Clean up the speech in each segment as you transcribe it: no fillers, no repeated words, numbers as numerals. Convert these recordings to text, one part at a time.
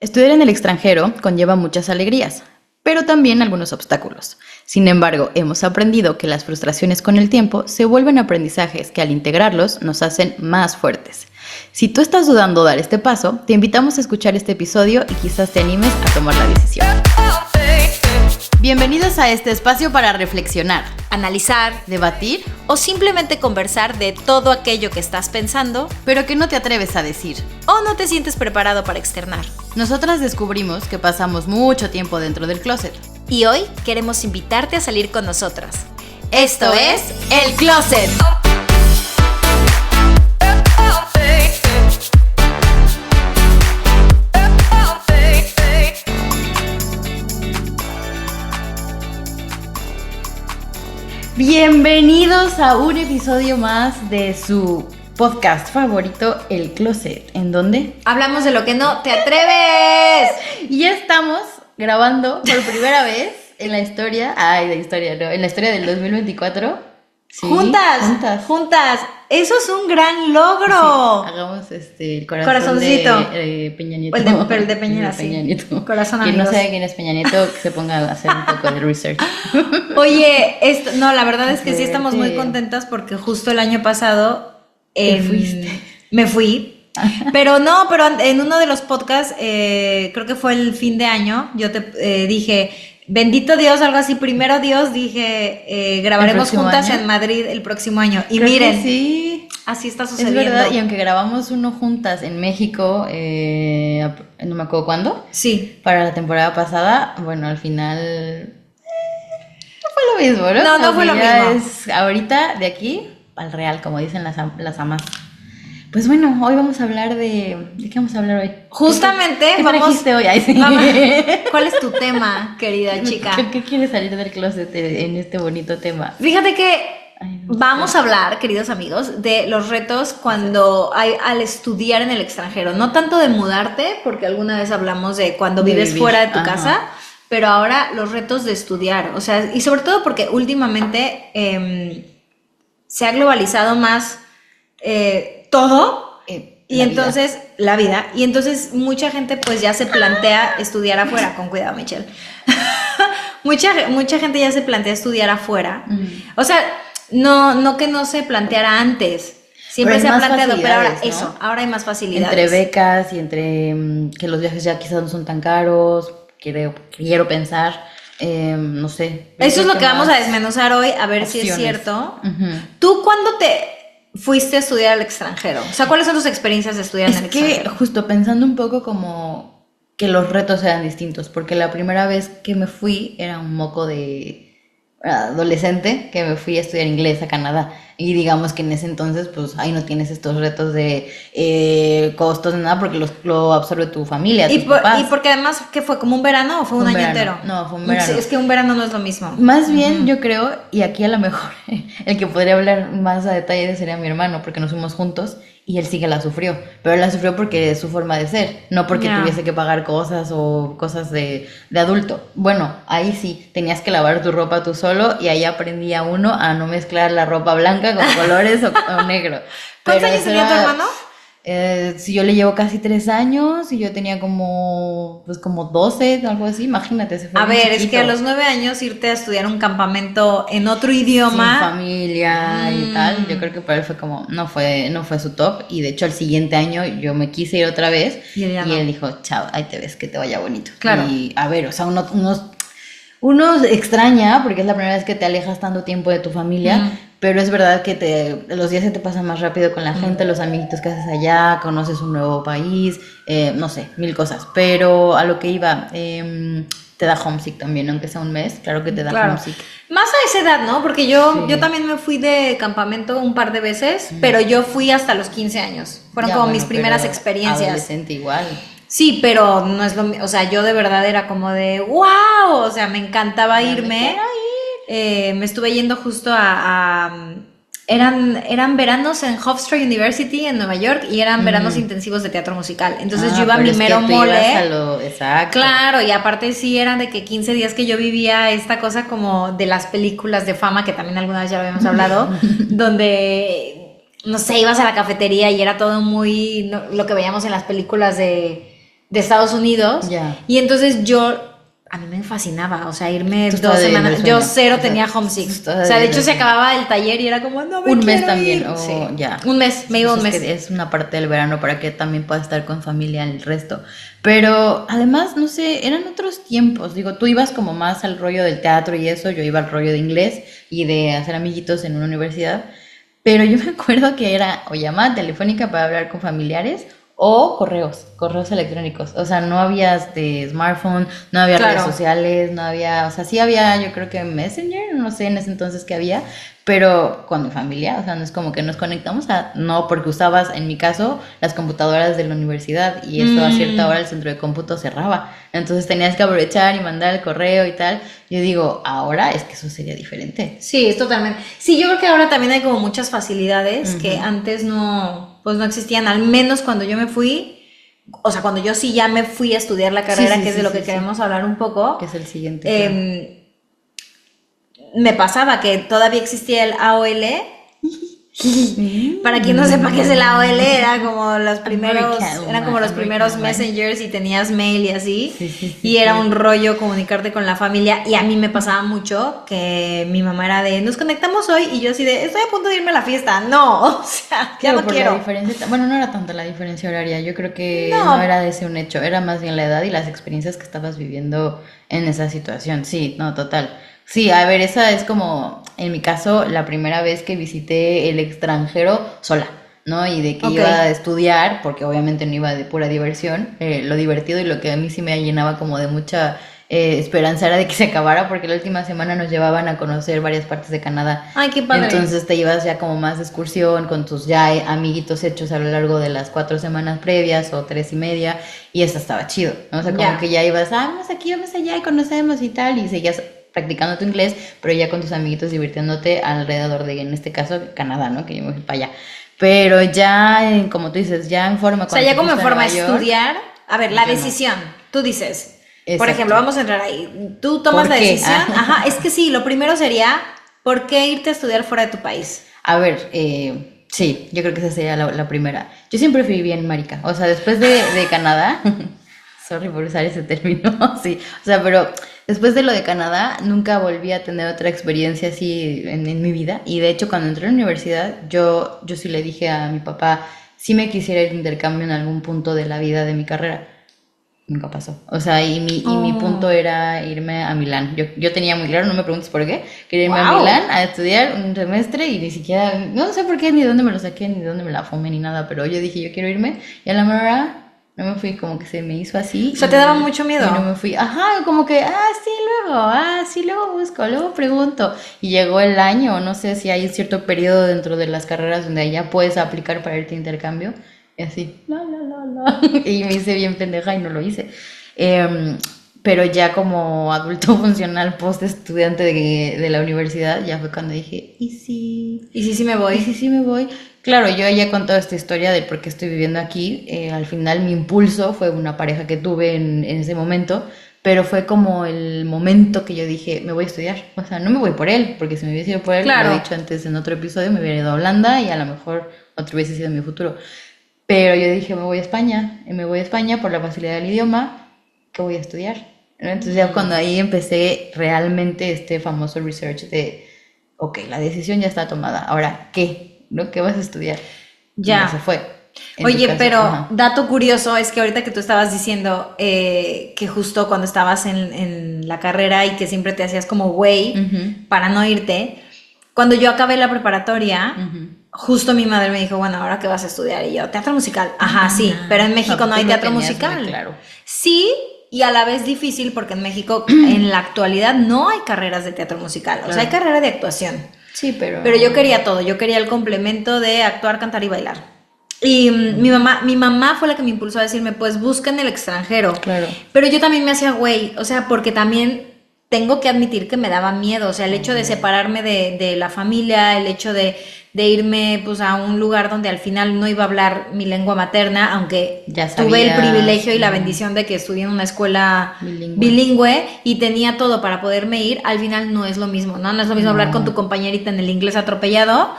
Estudiar en el extranjero conlleva muchas alegrías, pero también algunos obstáculos. Sin embargo, hemos aprendido que las frustraciones con el tiempo se vuelven aprendizajes que al integrarlos nos hacen más fuertes. Si tú estás dudando dar este paso, te invitamos a escuchar este episodio y quizás te animes a tomar la decisión. Bienvenidos a este espacio para reflexionar, analizar, debatir o simplemente conversar de todo aquello que estás pensando, pero que no te atreves a decir o no te sientes preparado para externar. Nosotras descubrimos que pasamos mucho tiempo dentro del closet. Y hoy queremos invitarte a salir con nosotras. Esto es El Closet. Bienvenidos a un episodio más de su podcast favorito, El Closet. ¿En dónde? Hablamos de lo que no te atreves. Y ya estamos grabando por primera vez en la historia, en la historia del 2024. Sí, juntas. Eso es un gran logro. Sí, hagamos el corazoncito de Peña Nieto. El de Peña, Peña Nieto. Corazón, Quien amigos. no sabe quién es Peña Nieto, que se ponga a hacer un poco de research. Oye, la verdad es que sí estamos muy contentas porque justo el año pasado ¿Te fuiste? Me fui. Pero en uno de los podcasts, creo que fue el fin de año, yo te dije, bendito Dios, algo así, primero Dios, dije, grabaremos juntas en Madrid el próximo año. Y Creo miren, que sí. así está sucediendo. Es verdad, y aunque grabamos uno juntas en México, no me acuerdo cuándo, sí, para la temporada pasada, bueno, al final no fue lo mismo, ¿no? No fue lo mismo. Es ahorita, de aquí al real, como dicen las amas. Pues bueno, hoy vamos a hablar ¿de qué vamos a hablar hoy? Justamente ¿Qué trajiste hoy? Ay, sí. ¿Cuál es tu tema, querida chica? ¿Qué quieres salir del closet en este bonito tema? Fíjate que vamos a hablar, queridos amigos, de los retos al estudiar en el extranjero. No tanto de mudarte, porque alguna vez hablamos de cuando vives fuera de tu casa, pero ahora los retos de estudiar. O sea, y sobre todo porque últimamente se ha globalizado más todo. Y entonces, la vida. Y entonces mucha gente pues ya se plantea estudiar afuera. Con cuidado, Michelle. Mucha gente ya se plantea estudiar afuera. O sea, no que no se planteara antes. Siempre se ha planteado, pero ahora ¿no? Ahora hay más facilidades. Entre becas y entre que los viajes ya quizás no son tan caros, quiero pensar, no sé. Eso es lo que vamos a desmenuzar hoy, a ver si es cierto. ¿Tú cuándo te fuiste a estudiar al extranjero? O sea, ¿cuáles son tus experiencias de estudiar en el extranjero? Es que justo pensando un poco como que los retos eran distintos, porque la primera vez que me fui era un moco de adolescente que me fui a estudiar inglés a Canadá, y digamos que en ese entonces pues ahí no tienes estos retos de costos de nada, porque lo absorbe tu familia, tus papás. Y porque además, ¿qué fue? ¿Como un verano o fue un año entero? No, fue un verano. Es que un verano no es lo mismo. Más bien yo creo, y aquí a lo mejor el que podría hablar más a detalle sería mi hermano, porque nos fuimos juntos y él sí que la sufrió, pero él la sufrió porque es su forma de ser, no porque tuviese que pagar cosas o cosas de adulto. Bueno, ahí sí, tenías que lavar tu ropa tú solo, y ahí aprendía uno a no mezclar la ropa blanca con colores o negro. ¿Cuántos años tenía tu hermano? Si yo le llevo casi 3 años y yo tenía como 12, algo así, imagínate. Se fue a ver, chiquito. es que a los 9 años irte a estudiar un campamento en otro idioma. Sin familia y tal, yo creo que para él fue como, no fue su top, y de hecho al siguiente año yo me quise ir otra vez y él dijo, chao, ahí te ves, que te vaya bonito. Claro. Y a ver, o sea, uno extraña porque es la primera vez que te alejas tanto tiempo de tu familia, pero es verdad que los días se te pasan más rápido con la gente, los amiguitos que haces allá, conoces un nuevo país, no sé, mil cosas. Pero a lo que iba, te da homesick también, aunque sea un mes, claro que te da homesick. Más a esa edad, ¿no? Porque yo también me fui de campamento un par de veces, pero yo fui hasta los 15 años. Fueron como mis primeras experiencias. Adolescente igual. Sí, pero no es lo mismo. O sea, yo de verdad era como de ¡wow! O sea, me encantaba irme. Me estuve yendo justo eran veranos en Hofstra University en Nueva York, y eran veranos intensivos de teatro musical. Entonces yo iba a mi mero mole. Exacto. Claro, y aparte sí eran de que 15 días que yo vivía esta cosa como de las películas de fama, que también alguna vez ya lo habíamos hablado, donde, no sé, ibas a la cafetería y era todo muy lo que veíamos en las películas de de Estados Unidos. Ya. Y entonces a mí me fascinaba, o sea, irme 2 semanas. Yo cero tenía homesick. O sea, de hecho se acababa el taller y era como, no me un mes quiero también, ir. sí. Ya. Un mes, me iba un mes. Es una parte del verano para que también puedas estar con familia el resto. Pero además, no sé, eran otros tiempos. Digo, tú ibas como más al rollo del teatro y eso, yo iba al rollo de inglés y de hacer amiguitos en una universidad. Pero yo me acuerdo que era o llamada telefónica para hablar con familiares o correos electrónicos. O sea, no había smartphone, no había redes sociales, no había, o sea, sí había, yo creo que Messenger, no sé en ese entonces qué había, pero con mi familia, o sea, no es como que nos conectamos no, porque usabas, en mi caso, las computadoras de la universidad y eso a cierta hora el centro de cómputo cerraba. Entonces tenías que aprovechar y mandar el correo y tal. Yo digo, ahora es que eso sería diferente. Sí, es totalmente. Sí, yo creo que ahora también hay como muchas facilidades que antes no, pues no existían, al menos cuando yo me fui, o sea, cuando yo sí ya me fui a estudiar la carrera, que es de lo que queremos hablar un poco. Que es el siguiente. Me pasaba que todavía existía el AOL. Para quien no sepa qué es el AOL, era como los primeros messengers y tenías mail y así. Y era un rollo comunicarte con la familia. Y a mí me pasaba mucho que mi mamá era de, nos conectamos hoy, y yo así de, estoy a punto de irme a la fiesta. No, o sea, ya no quiero. La diferencia, bueno, no era tanto la diferencia horaria, yo creo que no era de ese un hecho, era más bien la edad y las experiencias que estabas viviendo en esa situación. Sí, no, total. Sí, a ver, esa es como, en mi caso, la primera vez que visité el extranjero sola, ¿no? Y de que iba a estudiar, porque obviamente no iba de pura diversión, lo divertido y lo que a mí sí me llenaba como de mucha esperanza era de que se acabara, porque la última semana nos llevaban a conocer varias partes de Canadá. ¡Ay, qué padre! Entonces te ibas ya como más de excursión con tus ya amiguitos hechos a lo largo de las 4 semanas previas o 3 y media, y eso estaba chido, ¿no? O sea, como que ya ibas, vamos aquí, vamos allá y conocemos y tal, y seguías practicando tu inglés, pero ya con tus amiguitos divirtiéndote alrededor de, en este caso, Canadá, ¿no? Que yo me fui para allá. Pero ya, como tú dices, ya en forma... O sea, ya como en forma de estudiar, a ver, la decisión, tú dices, por ejemplo, vamos a entrar ahí, tú tomas la decisión, ajá, es que sí, lo primero sería, ¿por qué irte a estudiar fuera de tu país? A ver, sí, yo creo que esa sería la primera. Yo siempre fui bien marica, o sea, después de Canadá... Sorry por usar ese término, sí. O sea, pero después de lo de Canadá, nunca volví a tener otra experiencia así en mi vida. Y de hecho, cuando entré a la universidad, yo sí le dije a mi papá, si me quisiera ir de intercambio en algún punto de la vida de mi carrera. Nunca pasó. O sea, y mi punto era irme a Milán. Yo tenía muy claro, no me preguntes por qué, quería irme a Milán a estudiar un semestre y ni siquiera, no sé por qué, ni de dónde me lo saqué, ni de dónde me la fumé, ni nada. Pero yo dije, yo quiero irme. Y a la mera no me fui, como que se me hizo así. O sea, ¿te daba mucho miedo? Y no me fui. Ajá, como que, sí, luego busco, luego pregunto. Y llegó el año, no sé si hay un cierto periodo dentro de las carreras donde ya puedes aplicar para irte a intercambio. Y así, y me hice bien pendeja y no lo hice. Pero ya como adulto funcional, post estudiante de la universidad, ya fue cuando dije, ¿y sí me voy? ¿Y sí me voy? Claro, yo ya he contado esta historia de por qué estoy viviendo aquí. Al final mi impulso fue una pareja que tuve en ese momento, pero fue como el momento que yo dije, me voy a estudiar. O sea, no me voy por él, porque si me hubiese ido por él, lo he dicho antes en otro episodio, me hubiera ido a Holanda y a lo mejor otro hubiese sido mi futuro. Pero yo dije, me voy a España por la facilidad del idioma, que voy a estudiar. Entonces ya cuando ahí empecé realmente este famoso research de, ok, la decisión ya está tomada, ahora, ¿qué? ¿No? ¿Qué vas a estudiar? Ya. Y se fue. Oye, pero dato curioso es que ahorita que tú estabas diciendo que justo cuando estabas en la carrera y que siempre te hacías como güey para no irte, cuando yo acabé la preparatoria, justo mi madre me dijo, bueno, ¿ahora qué vas a estudiar? Y yo, teatro musical. Ajá, sí, pero en México no hay teatro musical. Claro. Sí, y a la vez difícil porque en México en la actualidad no hay carreras de teatro musical, o sea, hay carrera de actuación. Sí, pero yo quería todo, yo quería el complemento de actuar, cantar y bailar. Y mi mamá fue la que me impulsó a decirme, pues busca en el extranjero. Claro. Pero yo también me hacía güey, o sea, porque también tengo que admitir que me daba miedo, o sea, el hecho de separarme de la familia, el hecho de irme pues a un lugar donde al final no iba a hablar mi lengua materna, aunque ya tuve el privilegio y la bendición de que estudié en una escuela bilingüe y tenía todo para poderme ir, al final no es lo mismo, ¿no? No es lo mismo hablar con tu compañerita en el inglés atropellado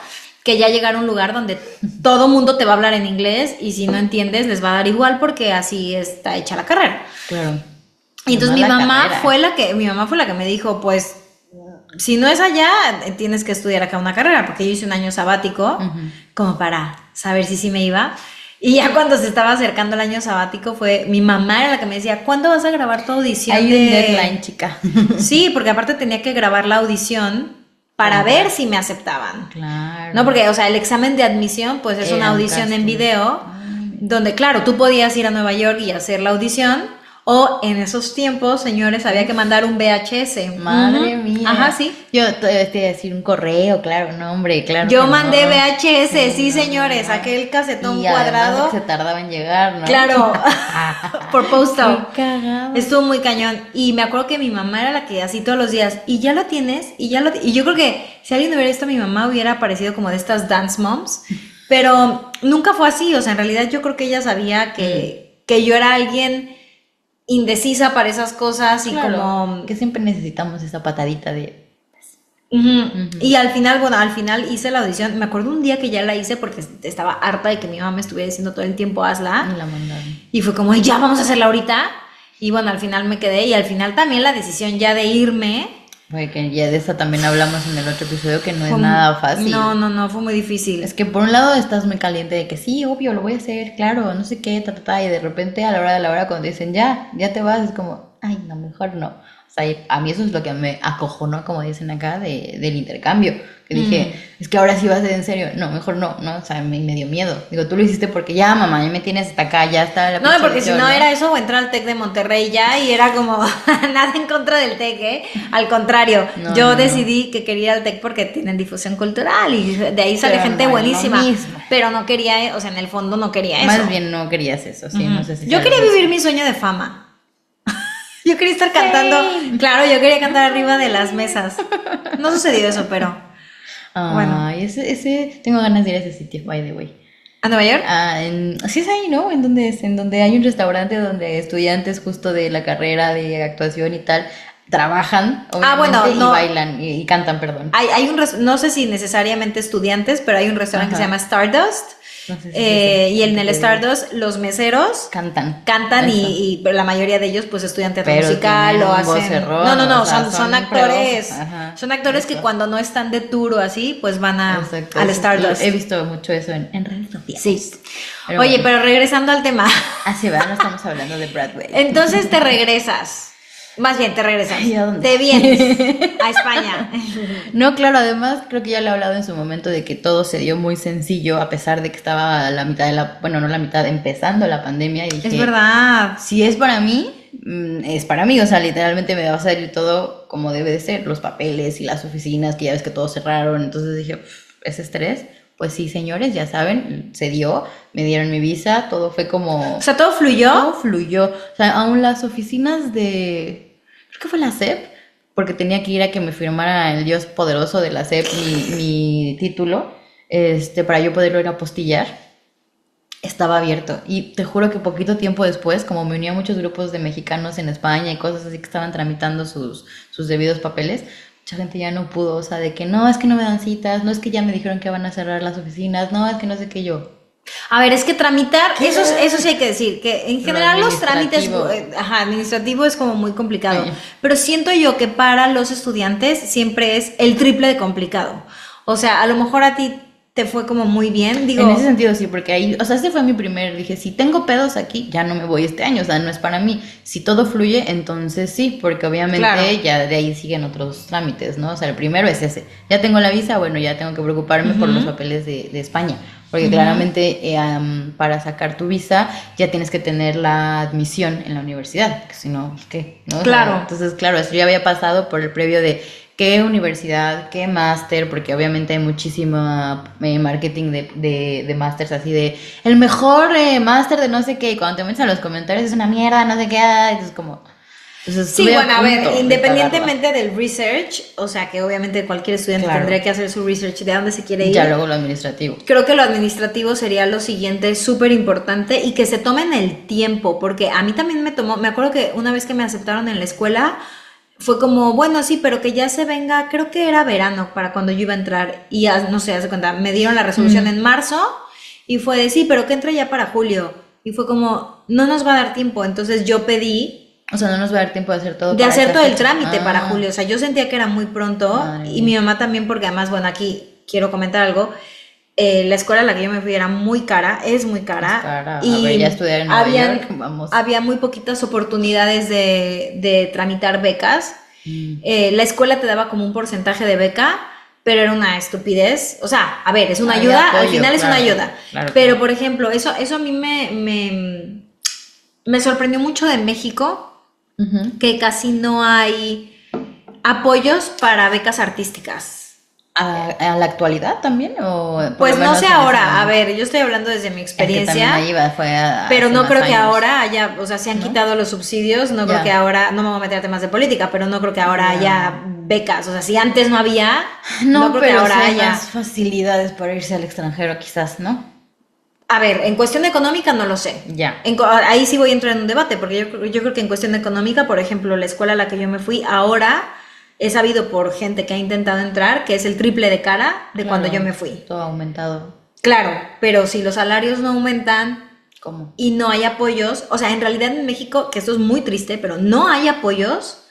que ya llegar a un lugar donde todo mundo te va a hablar en inglés y si no entiendes les va a dar igual porque así está hecha la carrera. Claro. Y entonces mi mamá fue la que me dijo, pues, si no es allá, tienes que estudiar acá una carrera, porque yo hice un año sabático, como para saber si sí me iba. Y ya cuando se estaba acercando el año sabático, mi mamá era la que me decía, ¿cuándo vas a grabar tu audición? Hay un deadline, chica. Sí, porque aparte tenía que grabar la audición para ver si me aceptaban. Claro. No, porque, o sea, el examen de admisión, pues es una audición en video, donde, claro, tú podías ir a Nueva York y hacer la audición. O en esos tiempos, señores, había que mandar un VHS. Madre mía. Ajá, sí. Yo te iba a decir un correo, claro, no, hombre, claro. Yo mandé VHS, sí, señores, aquel casetón cuadrado. Se tardaba en llegar, ¿no? Claro, por postal. Qué cagado. Estuvo muy cañón. Y me acuerdo que mi mamá era la que así todos los días, y ya lo tienes, y yo creo que si alguien hubiera visto a mi mamá hubiera parecido como de estas dance moms, pero nunca fue así, o sea, en realidad yo creo que ella sabía que yo era alguien indecisa para esas cosas y claro, como que siempre necesitamos esa patadita de y al final hice la audición. Me acuerdo un día que ya la hice porque estaba harta de que mi mamá me estuviera diciendo todo el tiempo hazla y la mandaron. Y fue como ya vamos a hacerla ahorita y bueno, al final me quedé y al final también la decisión ya de irme. Porque ya de eso también hablamos en el otro episodio, que no es nada fácil. No, fue muy difícil. Es que por un lado estás muy caliente de que sí, obvio, lo voy a hacer, claro, no sé qué, y de repente a la hora de la hora cuando dicen ya te vas, es como, ay, no, mejor no. O sea, a mí eso es lo que me acojonó, como dicen acá, del intercambio. Que dije, es que ahora sí va a ser en serio. No, mejor no, o sea, me dio miedo. Digo, tú lo hiciste porque ya, mamá, ya me tienes hasta acá, ya está la No, porque si no era eso o entrar al TEC de Monterrey ya y era como nada en contra del TEC, ¿eh? Al contrario, yo decidí que quería ir al TEC porque tienen difusión cultural y de ahí sale gente buenísima. Pero no quería, o sea, en el fondo no quería eso. Más bien no querías eso, sí, no sé si yo quería vivir mi sueño de fama. Yo quería estar cantando, claro, yo quería cantar arriba de las mesas. No sucedió eso, pero bueno. Ese tengo ganas de ir a ese sitio, by the way. ¿A Nueva York? Sí es ahí, ¿no? En donde hay un restaurante donde estudiantes justo de la carrera de actuación y tal trabajan, obviamente, y bailan y cantan, perdón. Hay no sé si necesariamente estudiantes, pero hay un restaurante que se llama Stardust. No sé si y en el Stardust los meseros cantan y la mayoría de ellos pues estudian teatro musical o hacen no, son actores, son actores que cuando no están de tour o así pues van al Stardust. He visto mucho eso en redes sociales. Sí. Oye, pero regresando al tema. Así va, no estamos hablando de Broadway. Entonces te regresas. Más bien, te regresas. ¿Y a dónde? Te vienes a España. No, claro, además creo que ya le he hablado en su momento de que todo se dio muy sencillo, a pesar de que estaba a la mitad no la mitad, empezando la pandemia. Y dije, es verdad. Si es para mí, es para mí. O sea, literalmente me va a salir todo como debe de ser, los papeles y las oficinas, que ya ves que todos cerraron. Entonces dije, ese estrés. Pues sí, señores, ya saben, se dio, me dieron mi visa, todo fue como... O sea, ¿todo fluyó? Todo fluyó. O sea, aún las oficinas creo que fue la SEP, porque tenía que ir a que me firmara el Dios poderoso de la SEP mi título, para yo poderlo ir a apostillar. Estaba abierto. Y te juro que poquito tiempo después, como me uní a muchos grupos de mexicanos en España y cosas así que estaban tramitando sus debidos papeles, mucha gente ya no pudo, o sea, de que no, es que no me dan citas, no es que ya me dijeron que van a cerrar las oficinas, no, es que no sé qué yo. A ver, es que tramitar, eso sí hay que decir, que en general los trámites, administrativo es como muy complicado, pero siento yo que para los estudiantes siempre es el triple de complicado. O sea, a lo mejor a ti te fue como muy bien, digo. En ese sentido sí, porque ahí, o sea, fue mi dije, si tengo pedos aquí, ya no me voy este año, o sea, no es para mí. Si todo fluye, entonces sí, porque obviamente ya de ahí siguen otros trámites, ¿no? O sea, el primero es ese. Ya tengo la visa, bueno, ya tengo que preocuparme por los papeles de España, porque claramente para sacar tu visa ya tienes que tener la admisión en la universidad, que si no, ¿qué? ¿No? Claro. O sea, entonces, claro, eso ya había pasado por el previo de qué universidad, qué máster, porque obviamente hay muchísimo marketing de másters, así de el mejor máster de no sé qué, y cuando te metes a los comentarios es una mierda, no sé qué, entonces como... Entonces, sí, bueno, a ver, independientemente del research, o sea que obviamente cualquier estudiante tendría que hacer su research de dónde se quiere ir. Ya luego lo administrativo. Creo que lo administrativo sería lo siguiente, súper importante, y que se tomen el tiempo, porque a mí también me acuerdo que una vez que me aceptaron en la escuela, fue como, bueno, sí, pero que ya se venga, creo que era verano para cuando yo iba a entrar y no sé, hace cuenta, me dieron la resolución en marzo y fue de sí, pero que entre ya para julio. Y fue como, no nos va a dar tiempo, entonces yo pedí... O sea, no nos va a dar tiempo de hacer todo. De hacer todo el trámite para julio, o sea, yo sentía que era muy pronto y mi mamá también, porque además, bueno, aquí quiero comentar algo. La escuela a la que yo me fui era muy cara, es muy cara. Es cara. Y a ver, ya estudiar en Nueva York, vamos. Había muy poquitas oportunidades de tramitar becas. La escuela te daba como un porcentaje de beca, pero era una estupidez. O sea, a ver, es una ayuda, apoyo, al final es una ayuda. Claro, pero, por ejemplo, eso a mí me sorprendió mucho de México, que casi no hay apoyos para becas artísticas. ¿A la actualidad también? ¿O pues no sé ahora, a ver, yo estoy hablando desde mi experiencia, pero no creo que ahora haya, o sea, se han quitado los subsidios, no creo que ahora, no me voy a meter a temas de política, pero no creo que ahora haya becas, o sea, si antes no había, no creo que ahora haya más facilidades para irse al extranjero quizás, ¿no? A ver, en cuestión económica no lo sé. Ya. Ahí sí voy a entrar en un debate, porque yo creo que en cuestión económica, por ejemplo, la escuela a la que yo me fui, ahora he sabido por gente que ha intentado entrar que es el triple de cara de cuando yo me fui. Todo aumentado. Claro, pero si los salarios no aumentan... ¿Cómo? Y no hay apoyos, o sea, en realidad en México, que esto es muy triste, pero no hay apoyos.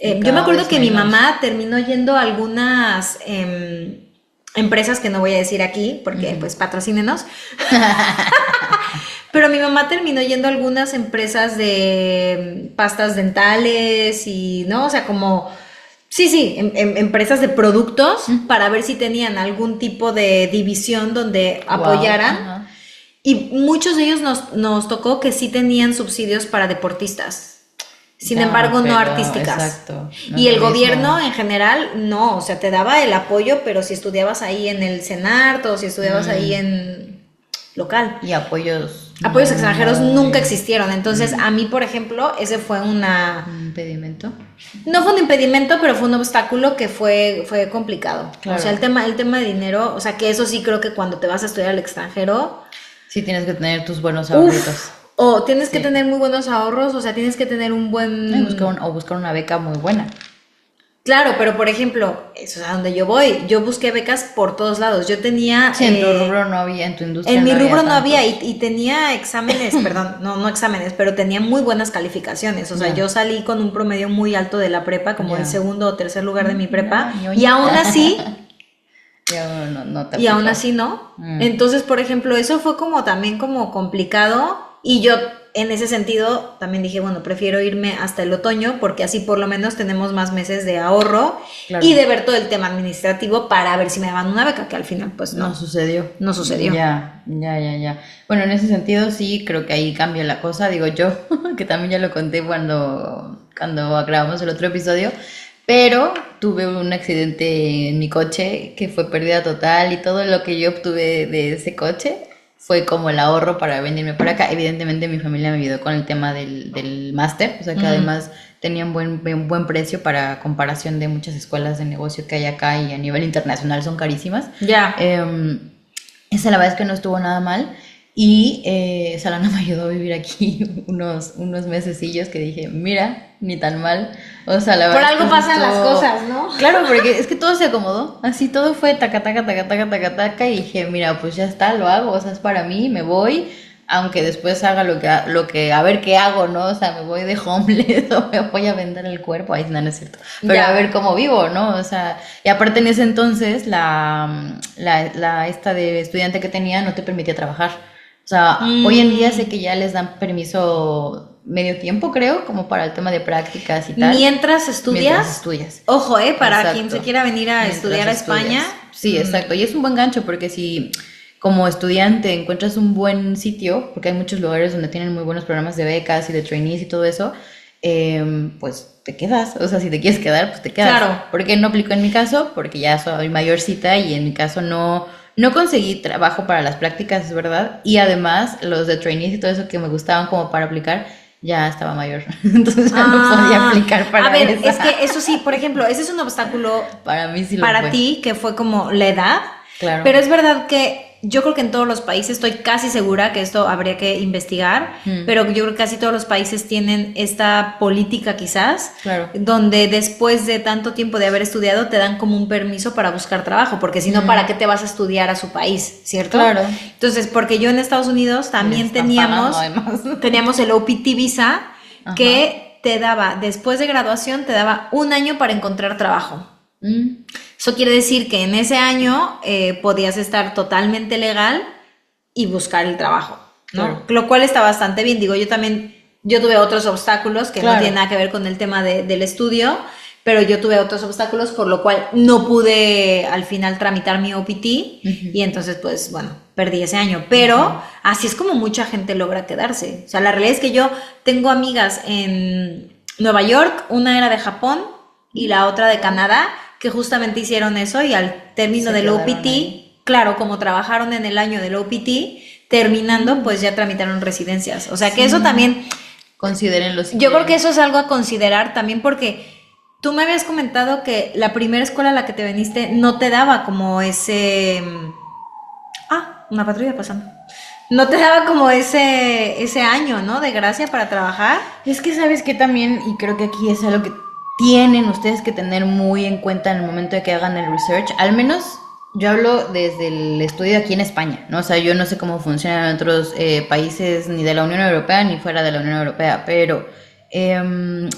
Yo me acuerdo que mi mamá terminó yendo a algunas... empresas que no voy a decir aquí, porque pues patrocínenos. Pero mi mamá terminó yendo a algunas empresas de pastas dentales y, ¿no? O sea, como... Sí, empresas de productos para ver si tenían algún tipo de división donde apoyaran. Y muchos de ellos nos tocó que sí tenían subsidios para deportistas. Sin embargo, no artísticas. Exacto. No y el gobierno en general, no, o sea, te daba el apoyo, pero si estudiabas ahí en el CENART o si estudiabas ahí en local. Y apoyos extranjeros nunca existieron. Entonces, a mí, por ejemplo, ese fue un impedimento. No fue un impedimento, pero fue un obstáculo que fue complicado. Claro. O sea, el tema de dinero, o sea, que eso sí creo que cuando te vas a estudiar al extranjero... Sí, tienes que tener tus buenos ahorritos. O tienes que tener muy buenos ahorros, o sea, tienes que tener un buen... buscar una beca muy buena. Claro, pero por ejemplo, eso es a donde yo voy. Yo busqué becas por todos lados. Yo tenía... Sí, en tu rubro no había, en tu industria en mi rubro no había y tenía exámenes, perdón, no exámenes, pero tenía muy buenas calificaciones. O sea, yo salí con un promedio muy alto de la prepa, como el segundo o tercer lugar de mi prepa. Y aún así... y aún así no. Entonces, por ejemplo, eso fue como también como complicado y yo en ese sentido también dije, bueno, prefiero irme hasta el otoño porque así por lo menos tenemos más meses de ahorro y de ver todo el tema administrativo para ver si me daban una beca, que al final pues no sucedió. Ya. Bueno, en ese sentido sí, creo que ahí cambia la cosa, digo yo, que también ya lo conté cuando grabamos el otro episodio. Pero tuve un accidente en mi coche que fue pérdida total y todo lo que yo obtuve de ese coche fue como el ahorro para venirme para acá. Evidentemente mi familia me ayudó con el tema del máster, o sea que además tenía un buen precio para comparación de muchas escuelas de negocio que hay acá y a nivel internacional son carísimas. Ya. Esa la verdad es que no estuvo nada mal. Y Salana me ayudó a vivir aquí unos mesecillos que dije, mira, ni tan mal. O sea, la verdad por algo pasan las cosas, ¿no? Claro, porque es que todo se acomodó. Así todo fue taca, y dije, mira, pues ya está, lo hago. O sea, es para mí, me voy. Aunque después haga lo que a ver qué hago, ¿no? O sea, me voy de homeless o me voy a vender el cuerpo. Ay, no es cierto. Pero a ver cómo vivo, ¿no? O sea, y aparte en ese entonces, la esta de estudiante que tenía no te permitía trabajar. O sea, hoy en día sé que ya les dan permiso medio tiempo, creo, como para el tema de prácticas y tal. Mientras estudias. Ojo, para exacto. Quien se quiera venir a estudiar a España. Sí, exacto. Y es un buen gancho porque si como estudiante encuentras un buen sitio, porque hay muchos lugares donde tienen muy buenos programas de becas y de trainees y todo eso, pues te quedas. O sea, si te quieres quedar, pues te quedas. Claro. ¿Por qué no aplicó en mi caso? Porque ya soy mayorcita y en mi caso no conseguí trabajo para las prácticas, es verdad, y además los de trainees y todo eso que me gustaban como para aplicar, ya estaba mayor, entonces ya no podía aplicar para eso. A ver, esa. es que eso sí, por ejemplo, ese es un obstáculo para mí sí para ti, que fue como la edad, claro. Pero es verdad que yo creo que en todos los países, estoy casi segura que esto habría que investigar, pero yo creo que casi todos los países tienen esta política quizás, claro, donde después de tanto tiempo de haber estudiado te dan como un permiso para buscar trabajo, porque si no, ¿para qué te vas a estudiar a su país? ¿Cierto? Claro. Entonces, porque yo en Estados Unidos también teníamos el OPT visa, ajá, que te daba, después de graduación, te daba 1 año para encontrar trabajo. Eso quiere decir que en ese año podías estar totalmente legal y buscar el trabajo, ¿no? Claro. Lo cual está bastante bien. Digo, yo tuve otros obstáculos que no tienen nada que ver con el tema del estudio, pero yo tuve otros obstáculos por lo cual no pude al final tramitar mi OPT y entonces pues bueno, perdí ese año, pero así es como mucha gente logra quedarse. O sea, la realidad es que yo tengo amigas en Nueva York, una era de Japón y la otra de Canadá, que justamente hicieron eso y al término del OPT, claro, como trabajaron en el año del OPT, terminando, pues ya tramitaron residencias. O sea que eso también... Considérenlo. Yo creo que eso es algo a considerar también porque tú me habías comentado que la primera escuela a la que te viniste no te daba como ese... una patrulla pasando. No te daba como ese año, ¿no? De gracia para trabajar. Es que sabes que también, y creo que aquí es algo que tienen ustedes que tener muy en cuenta en el momento de que hagan el research, al menos yo hablo desde el estudio aquí en España, ¿no? O sea, yo no sé cómo funciona en otros países ni de la Unión Europea ni fuera de la Unión Europea, pero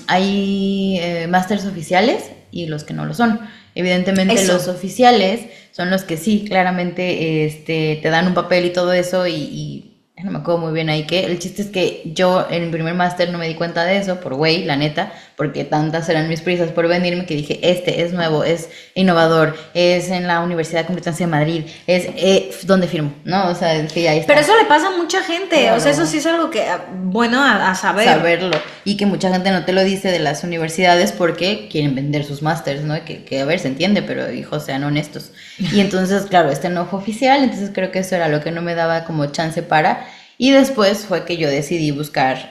hay másters oficiales y los que no lo son. Evidentemente los oficiales son los que sí, claramente te dan un papel y todo eso y no me acuerdo muy bien ahí que el chiste es que yo en mi primer máster no me di cuenta de eso, por güey, la neta, porque tantas eran mis prisas por venirme que dije, es nuevo, es innovador, es en la Universidad Complutense de Madrid, es donde firmo, ¿no? O sea, que ahí está. Pero eso le pasa a mucha gente, claro. O sea, eso sí es algo que, bueno, a saber. Saberlo, y que mucha gente no te lo dice de las universidades porque quieren vender sus másters, ¿no? Que a ver, se entiende, pero hijos, sean honestos. Y entonces, claro, no fue oficial, entonces creo que eso era lo que no me daba como chance para... Y después fue que yo decidí buscar,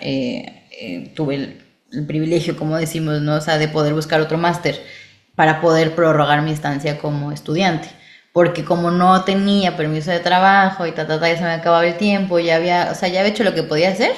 tuve el privilegio, como decimos, ¿no? O sea, de poder buscar otro máster para poder prorrogar mi estancia como estudiante. Porque como no tenía permiso de trabajo y ya se me acababa el tiempo, ya había hecho lo que podía hacer,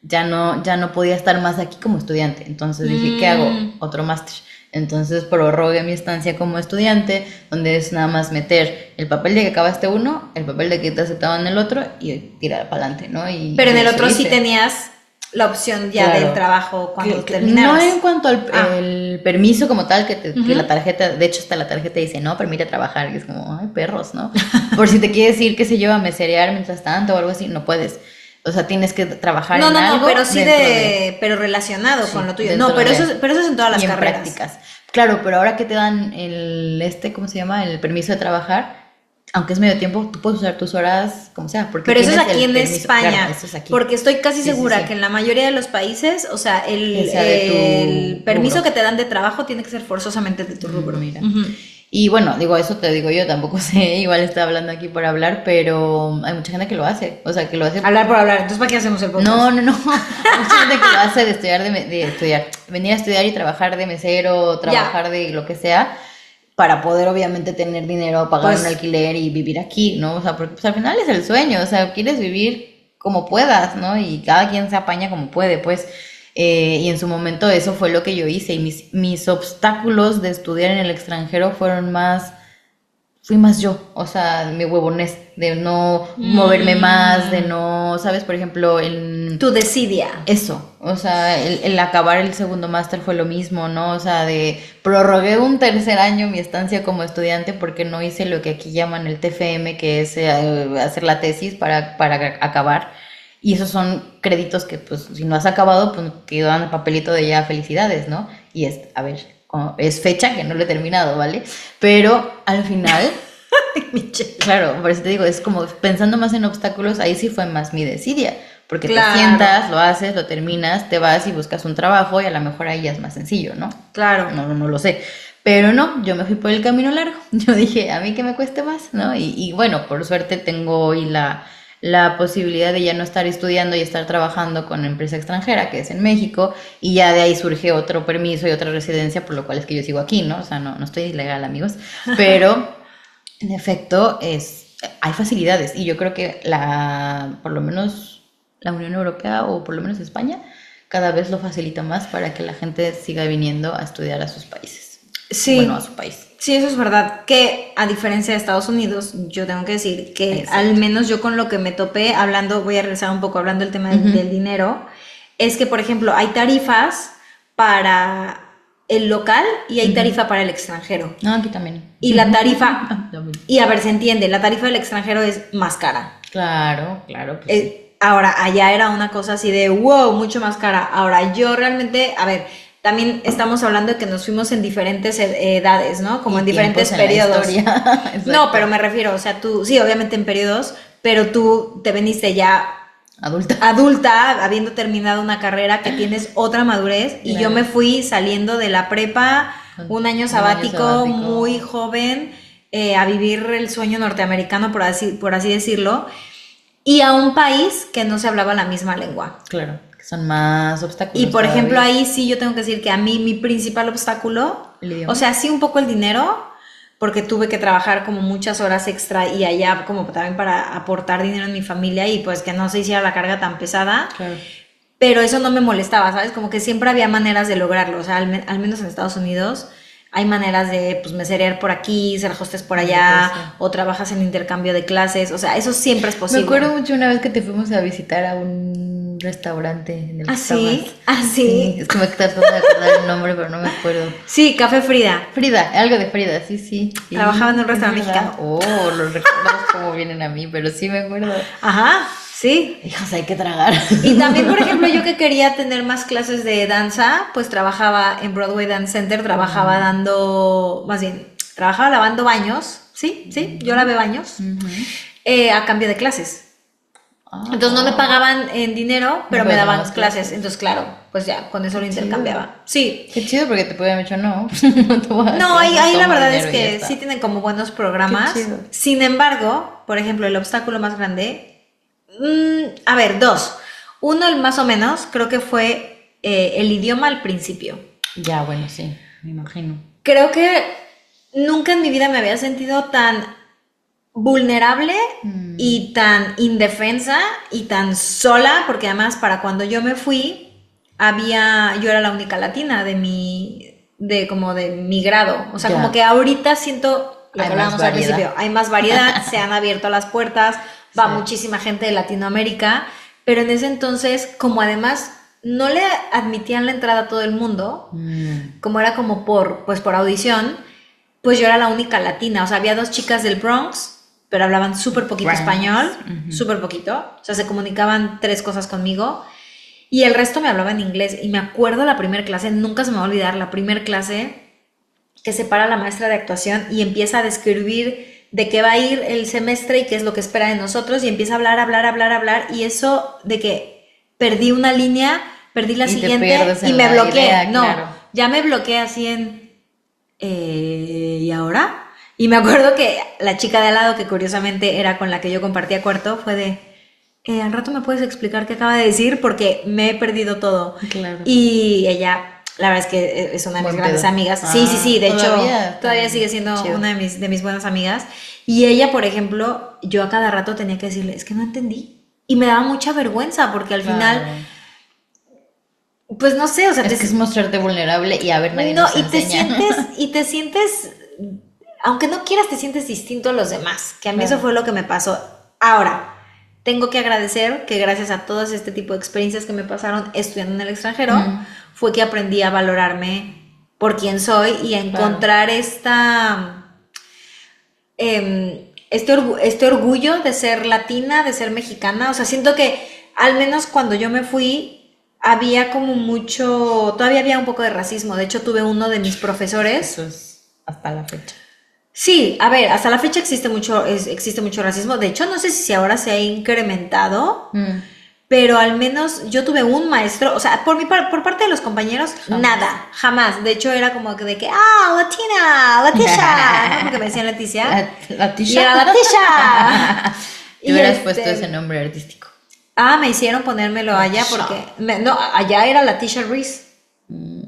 ya no podía estar más aquí como estudiante. Entonces dije, ¿qué hago? Otro máster. Entonces prorrogué mi estancia como estudiante, donde es nada más meter el papel de que acabaste uno, el papel de que te aceptaban en el otro y tirar para adelante, ¿no? Pero en el otro sí tenías la opción ya del trabajo cuando terminaras. No en cuanto al el permiso como tal, que la tarjeta, de hecho hasta la tarjeta dice, no, permite trabajar, y es como, ay, perros, ¿no? Por si te quieres ir, qué sé yo, a meserear mientras tanto o algo así, no puedes. O sea, tienes que trabajar en algo. No, pero sí pero relacionado con lo tuyo. No, pero eso es en todas las carreras. Prácticas. Claro, pero ahora que te dan ¿cómo se llama? El permiso de trabajar, aunque es medio tiempo, tú puedes usar tus horas como sea. Porque pero eso es aquí en España. Claro, eso es aquí. Porque estoy casi segura que en la mayoría de los países, o sea, el permiso que te dan de trabajo tiene que ser forzosamente de tu rubro. Mira. Y bueno, eso te digo yo, tampoco sé, igual estoy hablando aquí por hablar, pero hay mucha gente que lo hace, o sea, que lo hace... Hablar por hablar, entonces ¿para qué hacemos el podcast? No, mucha gente que lo hace de estudiar, venir a estudiar y trabajar de mesero, trabajar de lo que sea, para poder obviamente tener dinero, pagar un alquiler y vivir aquí, ¿no? O sea, porque pues al final es el sueño, o sea, quieres vivir como puedas, ¿no? Y cada quien se apaña como puede, pues... y en su momento eso fue lo que yo hice y mis obstáculos de estudiar en el extranjero fui más yo, o sea, mi huevonés de no moverme más, de no, ¿sabes? Por ejemplo, tu desidia. Eso, o sea, el acabar el segundo máster fue lo mismo, ¿no? O sea, prorrogué un tercer año mi estancia como estudiante porque no hice lo que aquí llaman el TFM, que es hacer la tesis para acabar. Y esos son créditos que, pues, si no has acabado, pues te dan el papelito de ya felicidades, ¿no? Y es fecha que no lo he terminado, ¿vale? Pero al final, claro, por eso te digo, es como pensando más en obstáculos, ahí sí fue más mi desidia. Porque te sientas, lo haces, lo terminas, te vas y buscas un trabajo y a lo mejor ahí ya es más sencillo, ¿no? Claro. No lo sé. Pero no, yo me fui por el camino largo. Yo dije, a mí que me cueste más, ¿no? Y bueno, por suerte tengo hoy la posibilidad de ya no estar estudiando y estar trabajando con una empresa extranjera, que es en México, y ya de ahí surge otro permiso y otra residencia, por lo cual es que yo sigo aquí, ¿no? O sea, no estoy ilegal, amigos, pero en efecto es hay facilidades y yo creo que por lo menos la Unión Europea o por lo menos España cada vez lo facilita más para que la gente siga viniendo a estudiar a sus países. Sí. Bueno, a su país. Sí, eso es verdad, que a diferencia de Estados Unidos, yo tengo que decir que al menos yo con lo que me topé, voy a regresar un poco hablando del tema del dinero, es que, por ejemplo, hay tarifas para el local y hay tarifa para el extranjero. Aquí también. Y la tarifa, y a ver, se entiende, la tarifa del extranjero es más cara. Claro. Pues sí. Ahora, allá era una cosa así de, wow, mucho más cara. Ahora, yo realmente, a ver, también estamos hablando de que nos fuimos en diferentes edades, ¿no? Como en diferentes periodos. No, pero me refiero, o sea, tú, sí, obviamente en periodos, pero tú te veniste ya adulta, habiendo terminado una carrera que tienes otra madurez, claro. Y yo me fui saliendo de la prepa, un año sabático, muy joven, a vivir el sueño norteamericano, por así decirlo, y a un país que no se hablaba la misma lengua. Claro, que son más obstáculos. Y por ejemplo, ahí sí yo tengo que decir que a mí mi principal obstáculo, o sea, sí un poco el dinero, porque tuve que trabajar como muchas horas extra y allá como también para aportar dinero en mi familia y pues que no se hiciera la carga tan pesada. Claro. Pero eso no me molestaba, ¿sabes? Como que siempre había maneras de lograrlo, o sea, al menos en Estados Unidos hay maneras de, pues, meserear por aquí, ser hostes por allá, sí. O trabajas en intercambio de clases, o sea, eso siempre es posible. Me acuerdo mucho una vez que te fuimos a visitar a un restaurante en el que ¿Sí? Sí, es que me tratando de acordar el nombre, pero no me acuerdo. Sí, Café Frida. Algo de Frida, sí. Trabajaba en un restaurante mexicano. Los recuerdos como vienen a mí, pero sí me acuerdo. Ajá. Sí. Hijos, hay que tragar. Y también, por ejemplo, yo que quería tener más clases de danza, pues trabajaba en Broadway Dance Center, trabajaba lavando baños, sí, yo lavé baños, a cambio de clases. Entonces no me pagaban en dinero, pero me daban clases. Entonces, claro, pues ya, con eso lo intercambiaba. Sí. Qué chido, porque te pueden haber dicho no. No, ahí la verdad es que sí tienen como buenos programas. Qué chido. Sin embargo, por ejemplo, el obstáculo más grande... a ver, dos. Uno, el más o menos, creo que fue el idioma al principio. Ya, bueno, sí, me imagino. Creo que nunca en mi vida me había sentido tan vulnerable y tan indefensa y tan sola, porque además para cuando yo me fui, yo era la única latina de mi grado. O sea, como que ahorita siento, lo que hablábamos al principio, hay más variedad, se han abierto las puertas, va muchísima gente de Latinoamérica, pero en ese entonces, como además no le admitían la entrada a todo el mundo, como era como por audición, pues yo era la única latina. O sea, había 2 chicas del Bronx, pero hablaban súper poquito español, súper poquito. O sea, se comunicaban 3 cosas conmigo y el resto me hablaba en inglés. Y me acuerdo la primera clase, nunca se me va a olvidar, la primera clase que se para la maestra de actuación y empieza a describir de qué va a ir el semestre y qué es lo que espera de nosotros, y empieza a hablar, y eso de que perdí una línea, perdí la siguiente y me bloqueé. Ya me bloqueé así en ¿y ahora? Y me acuerdo que la chica de al lado, que curiosamente era con la que yo compartía cuarto, fue de al rato me puedes explicar qué acaba de decir porque me he perdido todo. Claro. Y ella, la verdad es que es una de mis grandes amigas. Sí, de hecho todavía sigue siendo una de mis buenas amigas. Y ella, por ejemplo, yo a cada rato tenía que decirle, es que no entendí. Y me daba mucha vergüenza porque al final, pues no sé, o sea... Es que es mostrarte vulnerable y a ver, nadie nos enseña. Y te sientes, aunque no quieras, te sientes distinto a los demás. Que a mí eso fue lo que me pasó. Ahora, tengo que agradecer que gracias a todas este tipo de experiencias que me pasaron estudiando en el extranjero, fue que aprendí a valorarme por quién soy y a encontrar este orgullo de ser latina, de ser mexicana. O sea, siento que al menos cuando yo me fui había como todavía había un poco de racismo. De hecho, tuve uno de mis profesores. Eso es hasta la fecha. Sí, a ver, hasta la fecha existe mucho racismo. De hecho, no sé si ahora se ha incrementado, pero al menos yo tuve un maestro, o sea, por parte de los compañeros, nada, jamás. De hecho, era como de que, Leticia, ¿no? Porque me decían Leticia. Leticia. Y era Leticia. Te hubieras puesto ese nombre artístico. Me hicieron ponérmelo allá porque, allá era Leticia Ruiz,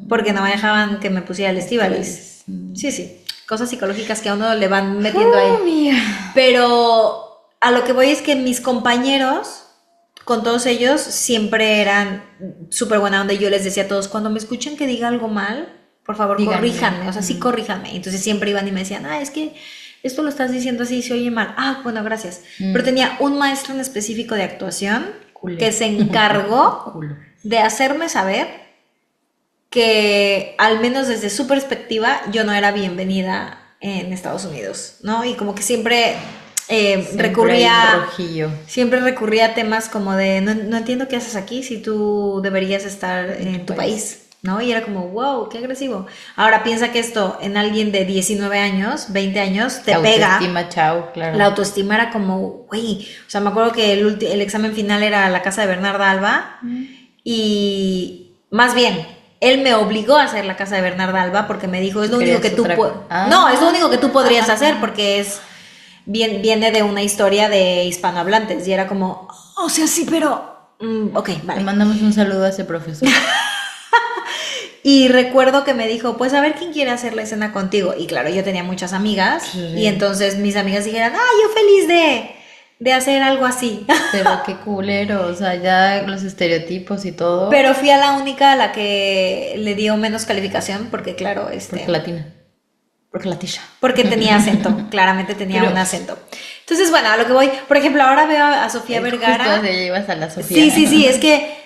porque no me dejaban que me pusiera el Estíbaliz. Sí. cosas psicológicas que a uno le van metiendo ahí. Mía. Pero a lo que voy es que mis compañeros, con todos ellos, siempre eran súper buena onda. Y yo les decía a todos, cuando me escuchen que diga algo mal, por favor, corríjanme. O sea, sí, corríjanme. Entonces siempre iban y me decían, es que esto lo estás diciendo así, se oye mal. Bueno, gracias. Pero tenía un maestro en específico de actuación que se encargó de hacerme saber que al menos desde su perspectiva yo no era bienvenida en Estados Unidos, ¿no? Y como que siempre recurría a temas como de no entiendo qué haces aquí si tú deberías estar en tu país, ¿no? Y era como, wow, qué agresivo. Ahora piensa que esto en alguien de 19 años, 20 años, te pega. Autoestima, chao, claro. La autoestima era como, güey, o sea, me acuerdo que el examen final era la casa de Bernarda Alba y más bien él me obligó a hacer la casa de Bernarda Alba porque me dijo, es lo único que tú no, es lo único que tú podrías hacer porque viene de una historia de hispanohablantes y era como, o sea, sí, pero ok, vale. Le mandamos un saludo a ese profesor. Y recuerdo que me dijo, pues a ver quién quiere hacer la escena contigo. Y claro, yo tenía muchas amigas y entonces mis amigas dijeron, yo feliz de hacer algo así. Pero qué culero, o sea, ya los estereotipos y todo. Pero fui a la única a la que le dio menos calificación porque claro, Porque latina. Porque latilla. Porque tenía acento, claramente tenía un acento. Entonces, bueno, a lo que voy, por ejemplo, ahora veo a Sofía Vergara. Justo donde ibas a la Sofía. Sí, es que,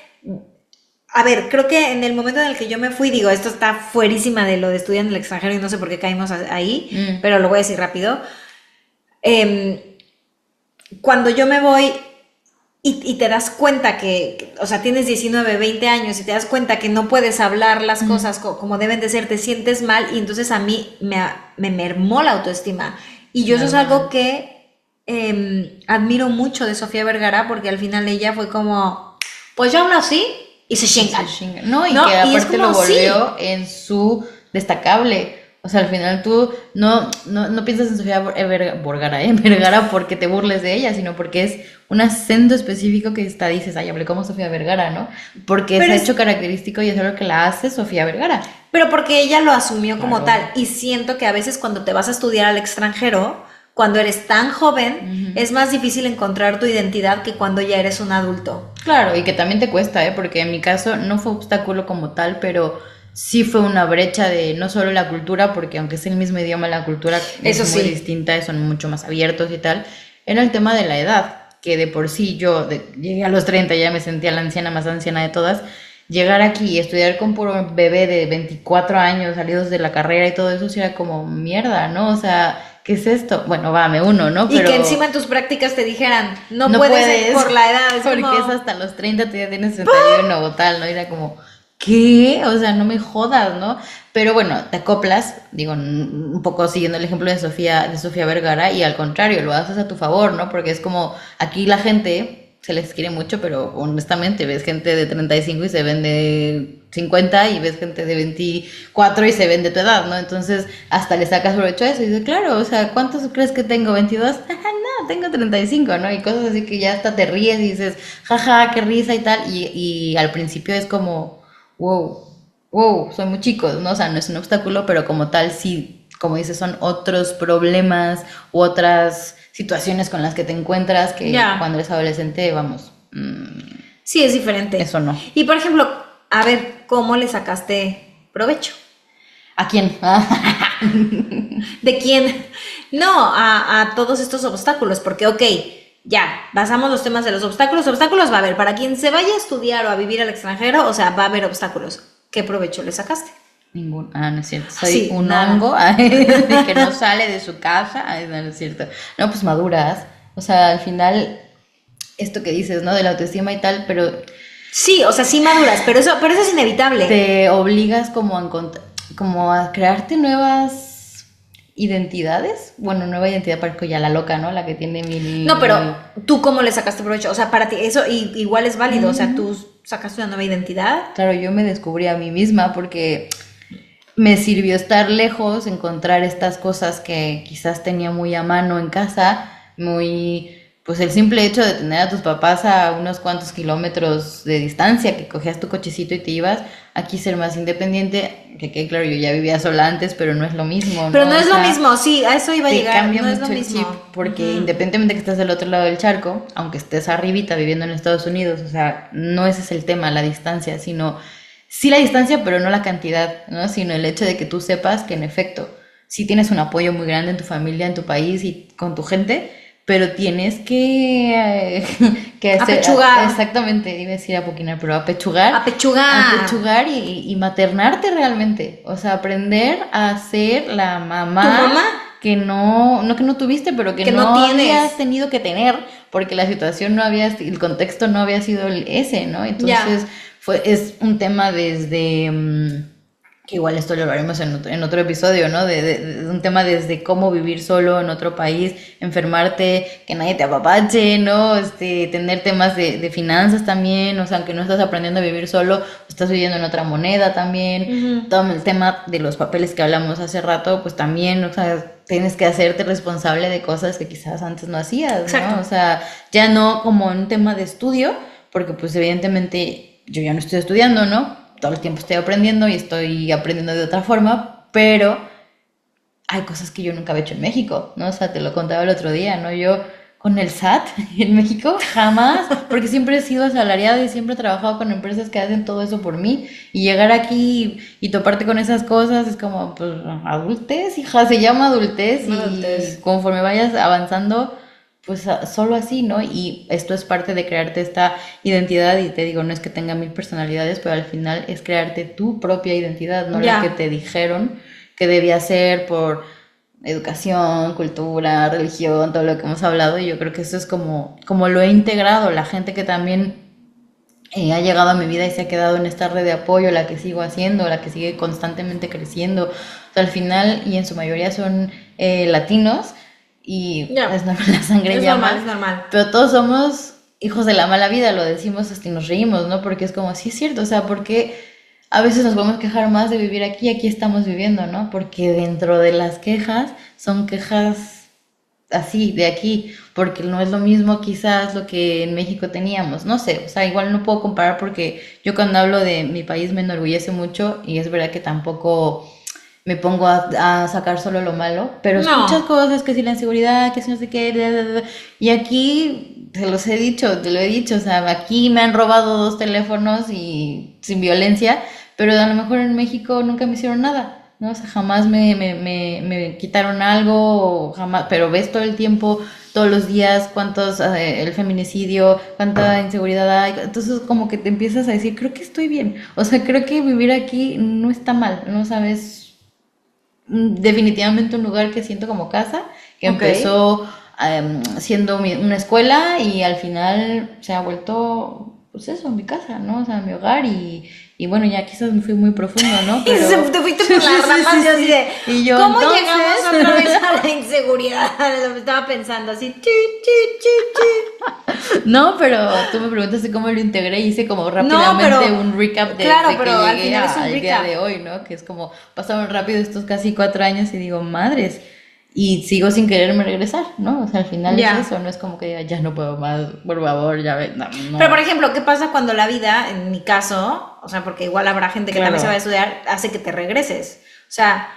a ver, creo que en el momento en el que yo me fui, digo, esto está fuerísima de lo de estudiar en el extranjero y no sé por qué caímos ahí, pero lo voy a decir rápido. Cuando yo me voy y te das cuenta que, o sea, tienes 19, 20 años y te das cuenta que no puedes hablar las cosas como deben de ser, te sientes mal y entonces a mí me mermó la autoestima. Y yo eso es algo que admiro mucho de Sofía Vergara porque al final ella fue como, pues yo hablo así y se chingan. No, y que aparte lo volvió en su destacable. O sea, al final tú no piensas en Sofía Vergara porque te burles de ella, sino porque es un acento específico que dices, hablé como Sofía Vergara, ¿no? Porque se ha hecho característico y es algo que la hace Sofía Vergara. Pero porque ella lo asumió como tal. Y siento que a veces cuando te vas a estudiar al extranjero, cuando eres tan joven, es más difícil encontrar tu identidad que cuando ya eres un adulto. Claro, y que también te cuesta, porque en mi caso no fue obstáculo como tal, pero sí fue una brecha de no solo la cultura, porque aunque es el mismo idioma, la cultura es muy distinta, son mucho más abiertos y tal. Era el tema de la edad, que de por sí yo llegué a los 30, ya me sentía la anciana más anciana de todas. Llegar aquí y estudiar con puro bebé de 24 años, salidos de la carrera y todo eso, sí era como mierda, ¿no? O sea, ¿qué es esto? Bueno, me uno, ¿no? Pero... Y que encima en tus prácticas te dijeran, no puedes por la edad. Porque como... es hasta los 30, tú ya tienes 31 o tal, ¿no? Y era como... ¿Qué? O sea, no me jodas, ¿no? Pero bueno, te acoplas, digo, un poco siguiendo el ejemplo de Sofía Vergara, y al contrario, lo haces a tu favor, ¿no? Porque es como, aquí la gente se les quiere mucho, pero honestamente ves gente de 35 y se ven de 50 y ves gente de 24 y se ven de tu edad, ¿no? Entonces, hasta le sacas provecho a eso y dices, claro, o sea, ¿cuántos crees que tengo? ¿22? No, tengo 35, ¿no? Y cosas así que ya hasta te ríes y dices, jaja, qué risa y tal, y al principio es como... wow, son muy chicos, ¿no? O sea, no es un obstáculo, pero como tal, sí, como dices, son otros problemas u otras situaciones con las que te encuentras que cuando eres adolescente, vamos. Sí, es diferente. Eso no. Y por ejemplo, a ver, ¿cómo le sacaste provecho? ¿A quién? ¿De quién? No, a todos estos obstáculos, porque ya, basamos los temas de los obstáculos. Obstáculos va a haber. Para quien se vaya a estudiar o a vivir al extranjero, o sea, va a haber obstáculos. ¿Qué provecho le sacaste? Ningún. No es cierto. Soy un hongo que no sale de su casa. No es cierto. No, pues maduras. O sea, al final, esto que dices, ¿no? De la autoestima y tal, pero... Sí, o sea, sí maduras, pero eso es inevitable. Te obligas como a crearte nuevas... ¿identidades? Bueno, nueva identidad, parezco ya la loca, ¿no? La que tiene mil... No, pero ¿tú cómo le sacaste provecho? O sea, para ti eso igual es válido, o sea, ¿tú sacaste una nueva identidad? Claro, yo me descubrí a mí misma porque me sirvió estar lejos, encontrar estas cosas que quizás tenía muy a mano en casa, muy pues el simple hecho de tener a tus papás a unos cuantos kilómetros de distancia, que cogías tu cochecito y te ibas, aquí ser más independiente, que claro, yo ya vivía sola antes, pero no es lo mismo, ¿no? Pero no es lo mismo, sí, a eso iba a llegar, cambia no es mucho lo el mismo. chip, porque independientemente que estés del otro lado del charco, aunque estés arribita viviendo en Estados Unidos, o sea, no ese es el tema, la distancia, sino, sí la distancia, pero no la cantidad, ¿no? Sino el hecho de que tú sepas que en efecto, sí tienes un apoyo muy grande en tu familia, en tu país y con tu gente, pero tienes que hacer, Apechugar. exactamente, iba a decir apoquinar, pero apechugar, Apechugar. y maternarte realmente, o sea, aprender a ser la mamá, ¿Tu mamá? que no que no tuviste, pero que no tienes. habías tenido que tener, porque la situación no había, el contexto no había sido ese, ¿no? Entonces, es un tema desde... que igual esto lo hablaremos en otro episodio, ¿no? De un tema desde cómo vivir solo en otro país, enfermarte, que nadie te apapache, ¿no? Tener temas de finanzas también, o sea, aunque no estás aprendiendo a vivir solo, estás viviendo en otra moneda también. Todo el tema de los papeles que hablamos hace rato, pues también, o sea, tienes que hacerte responsable de cosas que quizás antes no hacías, ¿no? Exacto. O sea, ya no como un tema de estudio, porque pues evidentemente yo ya no estoy estudiando, ¿no? Todo el tiempo estoy aprendiendo y estoy aprendiendo de otra forma, pero hay cosas que yo nunca había hecho en México, ¿no? O sea, te lo contaba el otro día, ¿no? Yo con el SAT en México jamás, porque siempre he sido asalariada y siempre he trabajado con empresas que hacen todo eso por mí, y llegar aquí y toparte con esas cosas es como, pues, adultez, hija, se llama adultez, y conforme vayas avanzando, pues solo así, ¿no? Y esto es parte de crearte esta identidad, y te digo, no es que tenga 1000 personalidades, pero al final es crearte tu propia identidad, no la que te dijeron que debía ser por educación, cultura, religión, todo lo que hemos hablado, y yo creo que eso es como lo he integrado, la gente que también ha llegado a mi vida y se ha quedado en esta red de apoyo, la que sigo haciendo, la que sigue constantemente creciendo, o sea, al final, y en su mayoría son latinos, y es normal, la sangre llama. Es normal. Pero todos somos hijos de la mala vida, lo decimos hasta y nos reímos, ¿no? Porque es como, sí es cierto, o sea, porque a veces nos podemos quejar más de vivir aquí, aquí estamos viviendo, ¿no? Porque dentro de las quejas son quejas así, de aquí, porque no es lo mismo quizás lo que en México teníamos, no sé, o sea, igual no puedo comparar porque yo cuando hablo de mi país me enorgullece mucho, y es verdad que tampoco me pongo a sacar solo lo malo, pero escuchas cosas, que si la inseguridad, que si no sé qué, y aquí te lo he dicho, o sea, aquí me han robado 2 teléfonos y sin violencia, pero a lo mejor en México nunca me hicieron nada, ¿no? O sea, jamás me quitaron algo, jamás, pero ves todo el tiempo, todos los días, cuántos, el feminicidio, cuánta inseguridad hay, entonces como que te empiezas a decir, creo que estoy bien, o sea, creo que vivir aquí no está mal, ¿no? Sabes, definitivamente un lugar que siento como casa, que empezó siendo una escuela y al final se ha vuelto, pues eso, mi casa, ¿no? O sea, mi hogar, y bueno, ya quizás me fui muy profundo, ¿no? Pero... te fuiste por las ramas, así de, y yo, ¿cómo llegamos otra vez a la inseguridad? Lo estaba pensando así, No, pero tú me preguntaste cómo lo integré y hice como rápidamente un recap de que llegué al día de hoy, ¿no? Que es como, pasaron rápido estos casi 4 años y digo, madres, y sigo sin quererme regresar, ¿no? O sea, al final es eso, no es como que diga, ya no puedo más, por favor, ya ve, no. Pero, por ejemplo, ¿qué pasa cuando la vida, en mi caso, o sea, porque igual habrá gente que también se va a estudiar, hace que te regreses? O sea,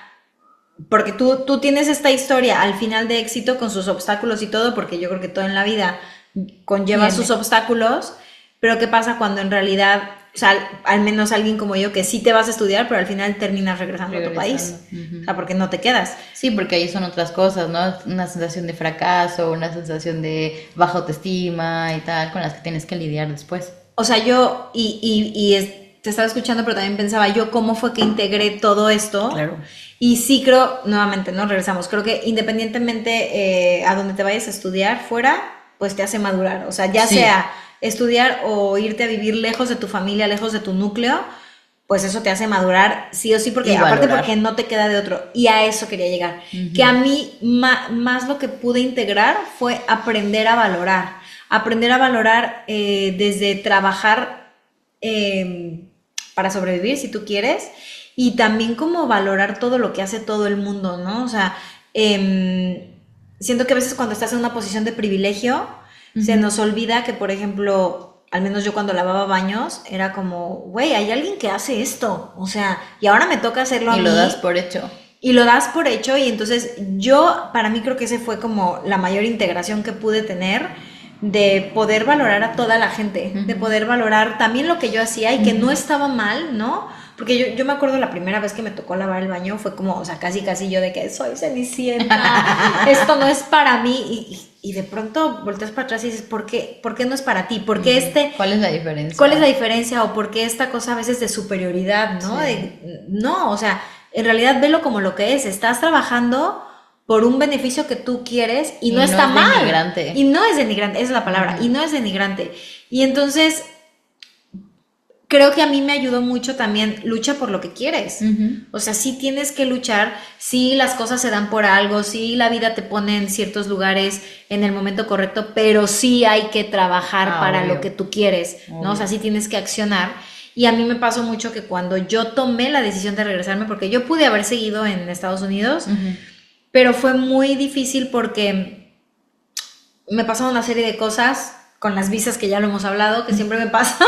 porque tú tienes esta historia al final de éxito con sus obstáculos y todo, porque yo creo que todo en la vida conlleva sus obstáculos, pero ¿qué pasa cuando en realidad, o sea, al menos alguien como yo, que sí te vas a estudiar, pero al final terminas regresando a tu país? O sea, porque no te quedas. Sí, porque ahí son otras cosas, ¿no? Una sensación de fracaso, una sensación de baja autoestima y tal, con las que tienes que lidiar después. O sea, yo, te estaba escuchando, pero también pensaba yo cómo fue que integré todo esto. Claro. Y sí creo, nuevamente, ¿no? Regresamos. Creo que independientemente a donde te vayas a estudiar fuera, pues te hace madurar. O sea, ya sea estudiar o irte a vivir lejos de tu familia, lejos de tu núcleo, pues eso te hace madurar sí o sí, porque aparte porque no te queda de otro. Y a eso quería llegar. Que a mí más lo que pude integrar fue aprender a valorar. Aprender a valorar desde trabajar para sobrevivir, si tú quieres, y también como valorar todo lo que hace todo el mundo, ¿no? O sea, siento que a veces cuando estás en una posición de privilegio, Se nos olvida que, por ejemplo, al menos yo cuando lavaba baños, era como, güey, hay alguien que hace esto, o sea, y ahora me toca hacerlo a mí. Y lo das por hecho. Y lo das por hecho, y entonces para mí creo que ese fue como la mayor integración que pude tener, de poder valorar a toda la gente, de poder valorar también lo que yo hacía y que no estaba mal, ¿no? Porque yo me acuerdo la primera vez que me tocó lavar el baño fue como, o sea, casi yo de que soy Cenicienta, esto no es para mí, y de pronto volteas para atrás y dices, ¿por qué no es para ti? ¿Por qué ¿Cuál es la diferencia? ¿Cuál es la diferencia? O por qué esta cosa a veces de superioridad, ¿no? Sí. No, o sea, en realidad velo como lo que es, estás trabajando por un beneficio que tú quieres y no está mal. Denigrante. Y no es denigrante, esa es la palabra, y no es denigrante. Y entonces, creo que a mí me ayudó mucho también, lucha por lo que quieres. O sea, sí tienes que luchar, sí las cosas se dan por algo, sí la vida te pone en ciertos lugares en el momento correcto, pero sí hay que trabajar para obvio. lo que tú quieres, ¿no? O sea, sí tienes que accionar. Y a mí me pasó mucho que cuando yo tomé la decisión de regresarme, porque yo pude haber seguido en Estados Unidos, pero fue muy difícil porque me pasaron una serie de cosas con las visas, que ya lo hemos hablado, que siempre me pasa.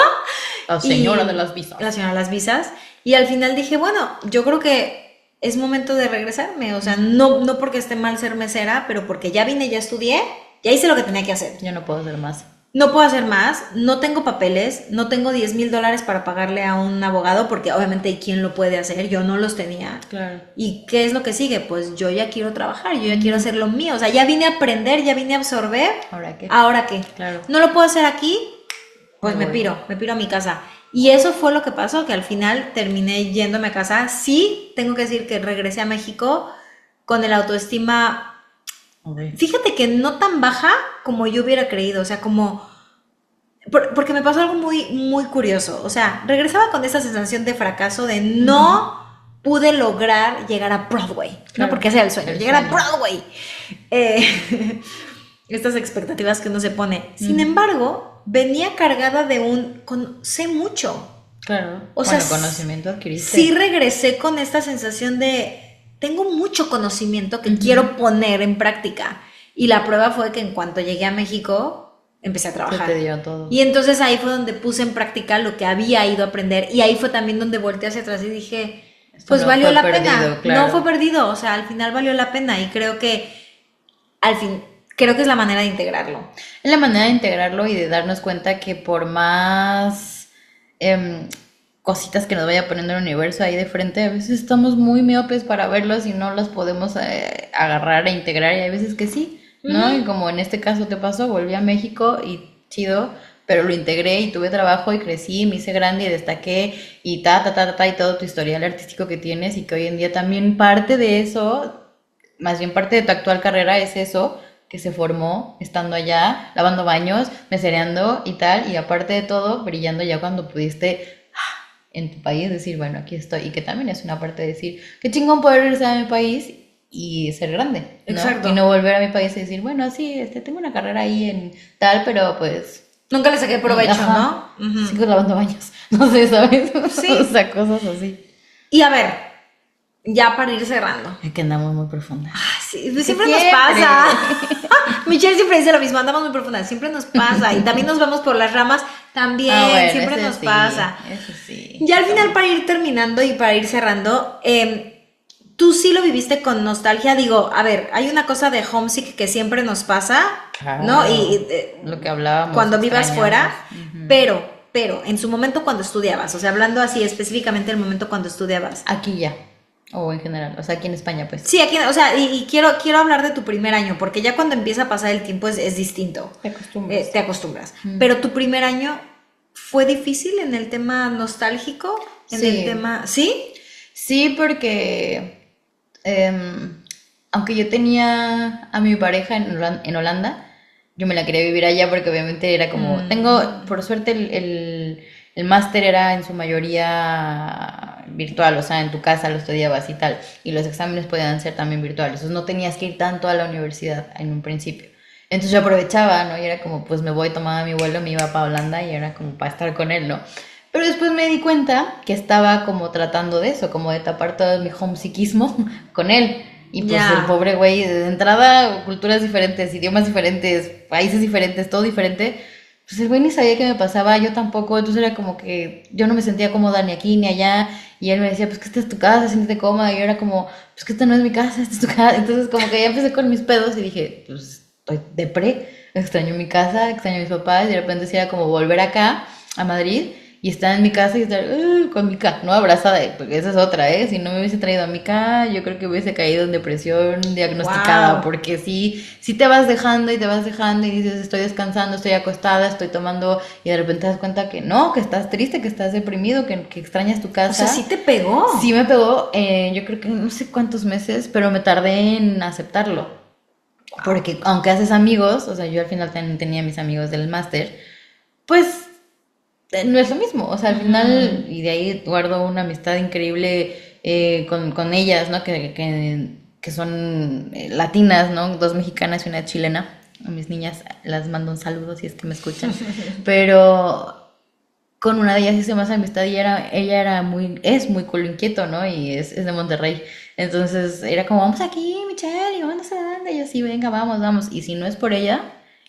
La señora de las visas. La señora de las visas. Y al final dije, bueno, yo creo que es momento de regresarme. O sea, no porque esté mal ser mesera, pero porque ya vine, ya estudié, ya hice lo que tenía que hacer. Yo no puedo hacer más. No puedo hacer más, no tengo papeles, no tengo $10,000 para pagarle a un abogado, porque obviamente ¿quién lo puede hacer? Yo no los tenía. Claro. ¿Y qué es lo que sigue? Pues yo ya quiero trabajar, yo ya quiero hacer lo mío. O sea, ya vine a aprender, ya vine a absorber. ¿Ahora qué? ¿Ahora qué? Claro. No lo puedo hacer aquí, pues me piro a mi casa. Y eso fue lo que pasó, que al final terminé yéndome a casa. Sí, tengo que decir que regresé a México con el autoestima... Fíjate que no tan baja como yo hubiera creído, o sea, como... Porque me pasó algo muy, muy curioso, o sea, regresaba con esa sensación de fracaso, de no pude lograr llegar a Broadway, claro, ¿no? Porque ese era el sueño, llegar a Broadway. Estas expectativas que uno se pone. Sin embargo, venía cargada de sé mucho. Claro, o sea, conocimiento adquiriste. Sí regresé con esta sensación de... Tengo mucho conocimiento que quiero poner en práctica. Y la prueba fue que en cuanto llegué a México, empecé a trabajar. Se te dio todo. Y entonces ahí fue donde puse en práctica lo que había ido a aprender. Y ahí fue también donde volteé hacia atrás y dije, pues no valió la pena. Claro. No fue perdido, o sea, al final valió la pena. Y creo que es la manera de integrarlo. Es la manera de integrarlo y de darnos cuenta que por más... cositas que nos vaya poniendo el universo ahí de frente, a veces estamos muy miopes para verlos y no las podemos agarrar e integrar, y hay veces que sí, ¿no? Y como en este caso te pasó, volví a México y chido, pero lo integré y tuve trabajo y crecí, me hice grande y destaqué y y todo tu historial artístico que tienes, y que hoy en día también parte de eso, más bien parte de tu actual carrera es eso, que se formó estando allá, lavando baños, mesereando y tal, y aparte de todo, brillando ya cuando pudiste en tu país, decir, bueno, aquí estoy, y que también es una parte de decir, qué chingón poder regresar a mi país y ser grande, ¿no? Exacto. Y no volver a mi país y decir, bueno, sí, tengo una carrera ahí en tal, pero pues... Nunca le saqué provecho, ¿no? Sigo lavando baños, no sé, ¿sabes? Sí. O sea, cosas así. Y a ver, ya para ir cerrando. Es que andamos muy profundas. Sí, siempre nos pasa. Michelle siempre dice lo mismo, andamos muy profundas, siempre nos pasa. Y también nos vamos por las ramas, también, bueno, siempre nos pasa. Eso sí. Ya al final, para ir terminando y para ir cerrando, tú sí lo viviste con nostalgia. Digo, a ver, hay una cosa de homesick que siempre nos pasa, claro, ¿no? Y lo que hablábamos. Cuando vivas fuera, pero en su momento cuando estudiabas, o sea, hablando así específicamente del momento cuando estudiabas. Aquí ya. O en general, o sea, aquí en España, pues. Sí, aquí, o sea, y quiero hablar de tu primer año, porque ya cuando empieza a pasar el tiempo es distinto. Te acostumbras. Pero tu primer año, ¿fue difícil en el tema nostálgico? En el tema... ¿Sí? Sí, porque aunque yo tenía a mi pareja en Holanda, yo me la quería vivir allá porque obviamente era como... Tengo, por suerte, el máster era en su mayoría virtual, o sea, en tu casa lo estudiabas y tal, y los exámenes podían ser también virtuales, entonces no tenías que ir tanto a la universidad en un principio. Entonces yo aprovechaba, ¿no? Y era como, pues me voy, tomaba mi vuelo, me iba para Holanda y era como para estar con él, ¿no? Pero después me di cuenta que estaba como tratando de eso, como de tapar todo mi homesickismo con él. Y pues el pobre güey, de entrada, culturas diferentes, idiomas diferentes, países diferentes, todo diferente, pues el güey ni sabía qué me pasaba, yo tampoco, entonces era como que yo no me sentía cómoda ni aquí ni allá, y él me decía, pues que esta es tu casa, siéntete cómoda, y yo era como, pues que esta no es mi casa, esta es tu casa, entonces como que ya empecé con mis pedos y dije, pues estoy depre, extraño mi casa, extraño a mis papás, y de repente sí era como volver acá, a Madrid, y estar en mi casa y estar con Mika, no abrazada, porque esa es otra, ¿eh? Si no me hubiese traído a Mika, yo creo que hubiese caído en depresión diagnosticada, wow. Porque sí te vas dejando y te vas dejando y dices, estoy descansando, estoy acostada, estoy tomando, y de repente te das cuenta que no, que estás triste, que estás deprimido, que extrañas tu casa. O sea, ¿sí te pegó? Sí me pegó, yo creo que no sé cuántos meses, pero me tardé en aceptarlo. Porque aunque haces amigos, o sea, yo al final tenía mis amigos del máster, pues no es lo mismo, o sea, al final, y de ahí guardo una amistad increíble con ellas, ¿no? Que son latinas, ¿no? 2 mexicanas y una chilena. A mis niñas las mando un saludo si es que me escuchan. Pero con una de ellas hice más amistad y ella es muy culo inquieto, ¿no? Y es de Monterrey. Entonces era como, vamos aquí, Michelle, y vamos a dónde. Y yo, sí, venga, vamos. Y si no es por ella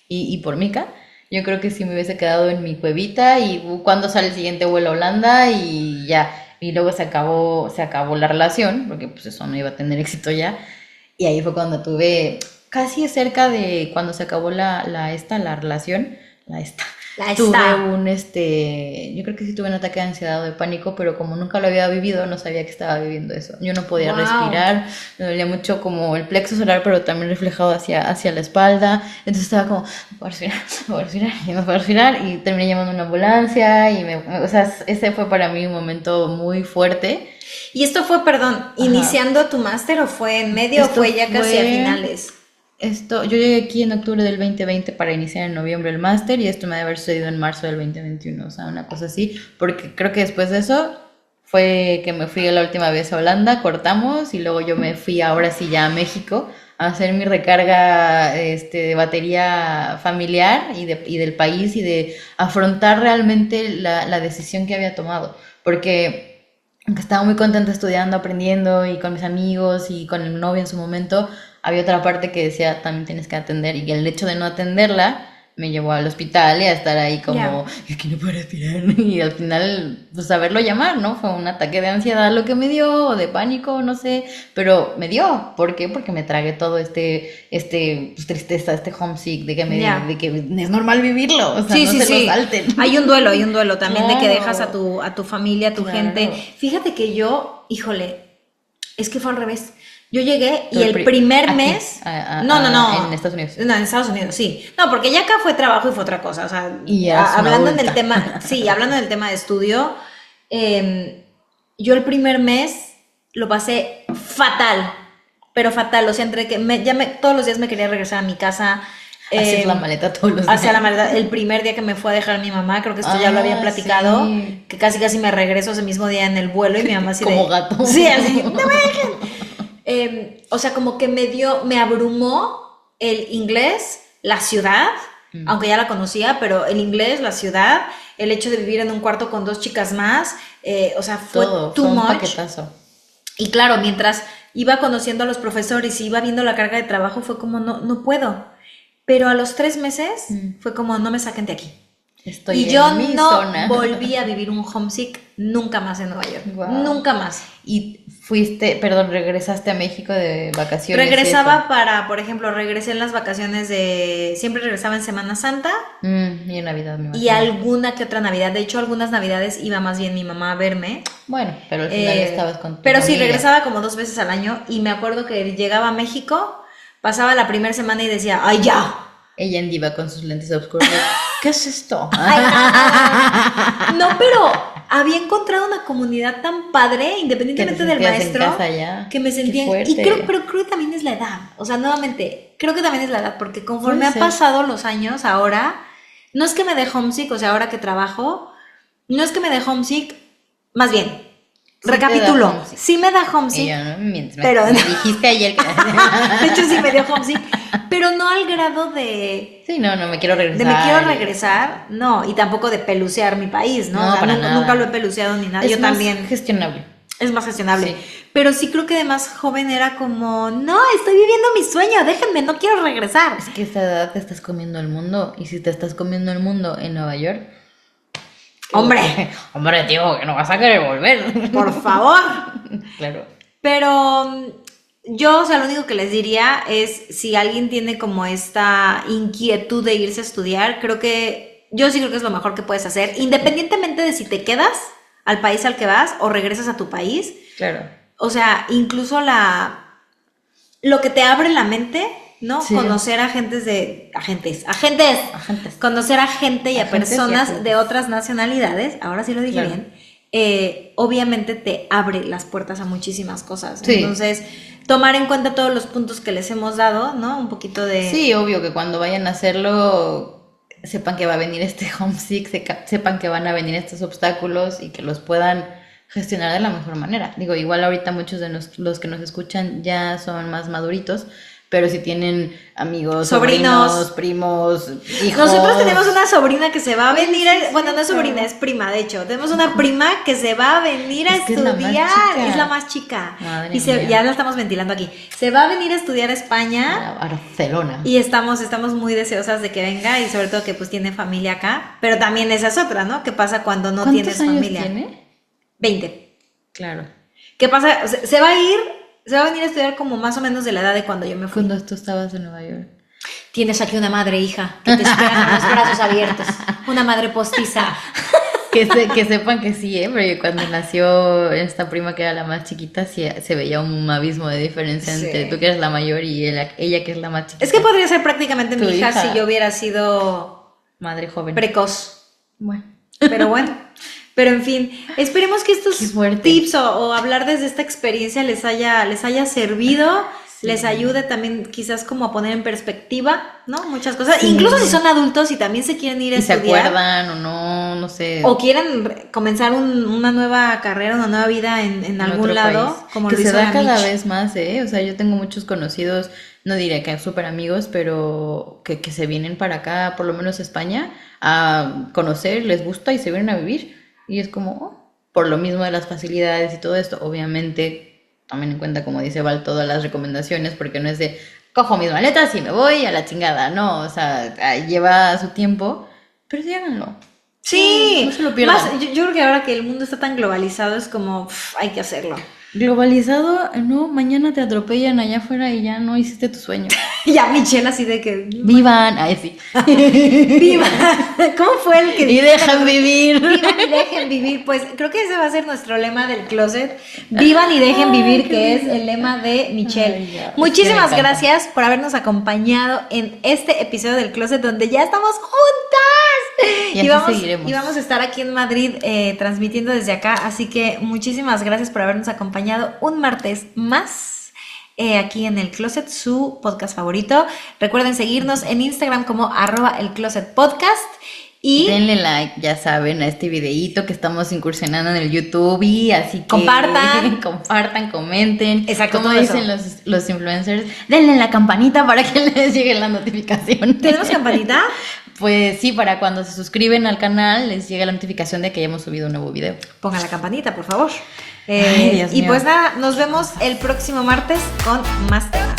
y por Mika, yo creo que sí me hubiese quedado en mi cuevita y cuando sale el siguiente vuelo a Holanda y ya. Y luego se acabó la relación, porque pues eso no iba a tener éxito ya. Y ahí fue cuando tuve, casi cerca de cuando se acabó la relación, tuve yo creo que sí tuve un ataque de ansiedad o de pánico, pero como nunca lo había vivido, no sabía que estaba viviendo eso. Yo no podía respirar, me dolía mucho como el plexo solar, pero también reflejado hacia la espalda. Entonces estaba como, no puedo respirar, y terminé llamando a una ambulancia, o sea, ese fue para mí un momento muy fuerte. ¿Y esto fue, iniciando tu máster o fue en medio o fue ya casi a finales? Yo llegué aquí en octubre del 2020 para iniciar en noviembre el máster y esto me debe haber sucedido en marzo del 2021, o sea, una cosa así, porque creo que después de eso fue que me fui la última vez a Holanda, cortamos y luego yo me fui ahora sí ya a México a hacer mi recarga de batería familiar y del país y de afrontar realmente la decisión que había tomado, porque aunque estaba muy contenta estudiando, aprendiendo y con mis amigos y con el novio en su momento, había otra parte que decía, también tienes que atender, y el hecho de no atenderla me llevó al hospital y a estar ahí como, es que no puedo respirar, y al final, pues saberlo llamar, ¿no? Fue un ataque de ansiedad lo que me dio, o de pánico, no sé, pero me dio. ¿Por qué? Porque me tragué todo pues, tristeza, homesick, de que es normal vivirlo, o sea, sí, no sí, se lo salten. Hay un duelo también, claro, de que dejas a tu familia, a tu gente. Fíjate que yo, híjole, es que fue al revés. Yo llegué y el primer mes... No. En Estados Unidos. No, en Estados Unidos, sí. No, porque ya acá fue trabajo y fue otra cosa. O sea, hablando del tema... Sí, hablando del tema de estudio, yo el primer mes lo pasé fatal. Pero fatal. O sea, entre que todos los días me quería regresar a mi casa. Hacer la maleta todos los días. Hacer la maleta. El primer día que me fue a dejar mi mamá, creo que esto ya lo había platicado, sí, que casi me regreso ese mismo día en el vuelo y mi mamá así como gato. Sí, así, no me dejen. O sea, como que me abrumó el inglés, la ciudad, aunque ya la conocía, pero el inglés, la ciudad, el hecho de vivir en un cuarto con 2 chicas más, o sea, fue too much. Paquetazo. Y claro, mientras iba conociendo a los profesores y iba viendo la carga de trabajo, fue como, no puedo. Pero a los 3 meses fue como, no me saquen de aquí. Estoy y yo en mi no zona. volví a vivir un homesick nunca más en Nueva York. Wow. Nunca más. Y regresaste a México de vacaciones. Regresaba por ejemplo, regresé en las vacaciones siempre regresaba en Semana Santa. Y en Navidad, me imagino. Y alguna que otra Navidad. De hecho, algunas Navidades iba más bien mi mamá a verme. Bueno, pero al final estabas con tu Pero familia. Sí, regresaba como 2 veces al año y me acuerdo que llegaba a México, pasaba la primera semana y decía, ¡ay, ya! Ella en diva con sus lentes oscuros. ¿Qué es esto? Ay, no, pero había encontrado una comunidad tan padre, independientemente del maestro, en casa ya. Que me sentía... Y creo que también es la edad. O sea, nuevamente, creo que también es la edad, porque conforme han pasado los años ahora, no es que me dé homesick, o sea, ahora que trabajo, no es que me dé homesick, más bien... Sí, recapitulo, sí me da homesick. Y yo, no me mientes, pero me dijiste ayer que... De hecho sí me dio homesick, pero no al grado de... Sí, no me quiero regresar. De me quiero regresar, no, y tampoco de pelucear mi país, ¿no? No, o sea, para nada. Nunca lo he peluceado ni nada. Es yo más también... gestionable. Es más gestionable. Sí. Pero sí creo que de más joven era como, no, estoy viviendo mi sueño, déjenme, no quiero regresar. Es que a esta edad te estás comiendo el mundo, y si te estás comiendo el mundo en Nueva York... ¡Hombre! ¡Hombre, tío, que no vas a querer volver! ¡Por favor! Claro. Pero yo, o sea, lo único que les diría es, si alguien tiene como esta inquietud de irse a estudiar, yo sí creo que es lo mejor que puedes hacer, independientemente de si te quedas al país al que vas o regresas a tu país. Claro. O sea, incluso lo que te abre la mente, ¿no? Sí. Conocer a conocer a gente y a personas de otras nacionalidades, ahora sí lo dije bien, obviamente te abre las puertas a muchísimas cosas. Sí. Entonces, tomar en cuenta todos los puntos que les hemos dado, ¿no? Un poquito de... Sí, obvio que cuando vayan a hacerlo, sepan que va a venir este homesick, sepan que van a venir estos obstáculos y que los puedan gestionar de la mejor manera. Digo, igual ahorita muchos de los que nos escuchan ya son más maduritos, pero si tienen amigos, sobrinos, primos, hijos... Nosotros tenemos una sobrina que se va a venir, bueno, no es sobrina, es prima, de hecho. Tenemos una prima que se va a venir a estudiar. Es la más chica. Y ya la estamos ventilando aquí. Se va a venir a estudiar a España. A Barcelona. Y estamos muy deseosas de que venga, y sobre todo que pues tiene familia acá. Pero también esa es otra, ¿no? ¿Qué pasa cuando no tienes familia? ¿Cuántos años tiene? 20. Claro. ¿Qué pasa? Se va a venir a estudiar como más o menos de la edad de cuando yo me fui. Cuando tú estabas en Nueva York. Tienes aquí una madre, hija, que te espera con los brazos abiertos. Una madre postiza. Que sepan que sí, porque cuando nació esta prima que era la más chiquita, sí, se veía un abismo de diferencia entre tú que eres la mayor y ella que es la más chiquita. Es que podría ser prácticamente mi hija si yo hubiera sido... madre joven. Precoz. Bueno. Pero bueno. Pero en fin, esperemos que estos tips o hablar desde esta experiencia les haya servido, sí. Les ayude también quizás como a poner en perspectiva, ¿no? Muchas cosas. Sí. Incluso si son adultos y también se quieren ir a estudiar. Se acuerdan o no sé. O quieren comenzar una nueva carrera, una nueva vida en algún lado. País. Como que lo se da cada vez más, ¿eh? O sea, yo tengo muchos conocidos, no diré que súper amigos, pero que se vienen para acá, por lo menos a España, a conocer, les gusta y se vienen a vivir. Y es como, por lo mismo de las facilidades y todo esto, obviamente, tomen en cuenta, como dice Val, todas las recomendaciones, porque no es de, cojo mis maletas y me voy a la chingada, no, o sea, lleva su tiempo, pero sí háganlo. Sí, no se lo pierdan. Más, yo creo que ahora que el mundo está tan globalizado, es como, hay que hacerlo. Globalizado, no, mañana te atropellan allá afuera y ya no hiciste tu sueño. Ya Michelle así de que... Vivan, ay sí. Vivan. ¿Cómo fue el que... Y dejan vivir. Vivan y dejen vivir. Pues creo que ese va a ser nuestro lema del closet. Vivan y dejen vivir, que es el lema de Michelle. Ay, muchísimas gracias por habernos acompañado en este episodio del closet donde ya estamos juntas. Y vamos a estar aquí en Madrid transmitiendo desde acá. Así que muchísimas gracias por habernos acompañado un martes más. Aquí en El Closet, su podcast favorito. Recuerden seguirnos en Instagram como @elclosetpodcast. Y denle like, ya saben, a este videíto que estamos incursionando en el YouTube, y así que compartan, comenten. Exacto. Como dicen los influencers, denle la campanita para que les llegue la notificación. ¿Tenemos campanita? Pues sí, para cuando se suscriben al canal les llegue la notificación de que hayamos subido un nuevo video. Pongan la campanita, por favor. Ay, Dios mío. Pues nada, nos vemos el próximo martes con más temas.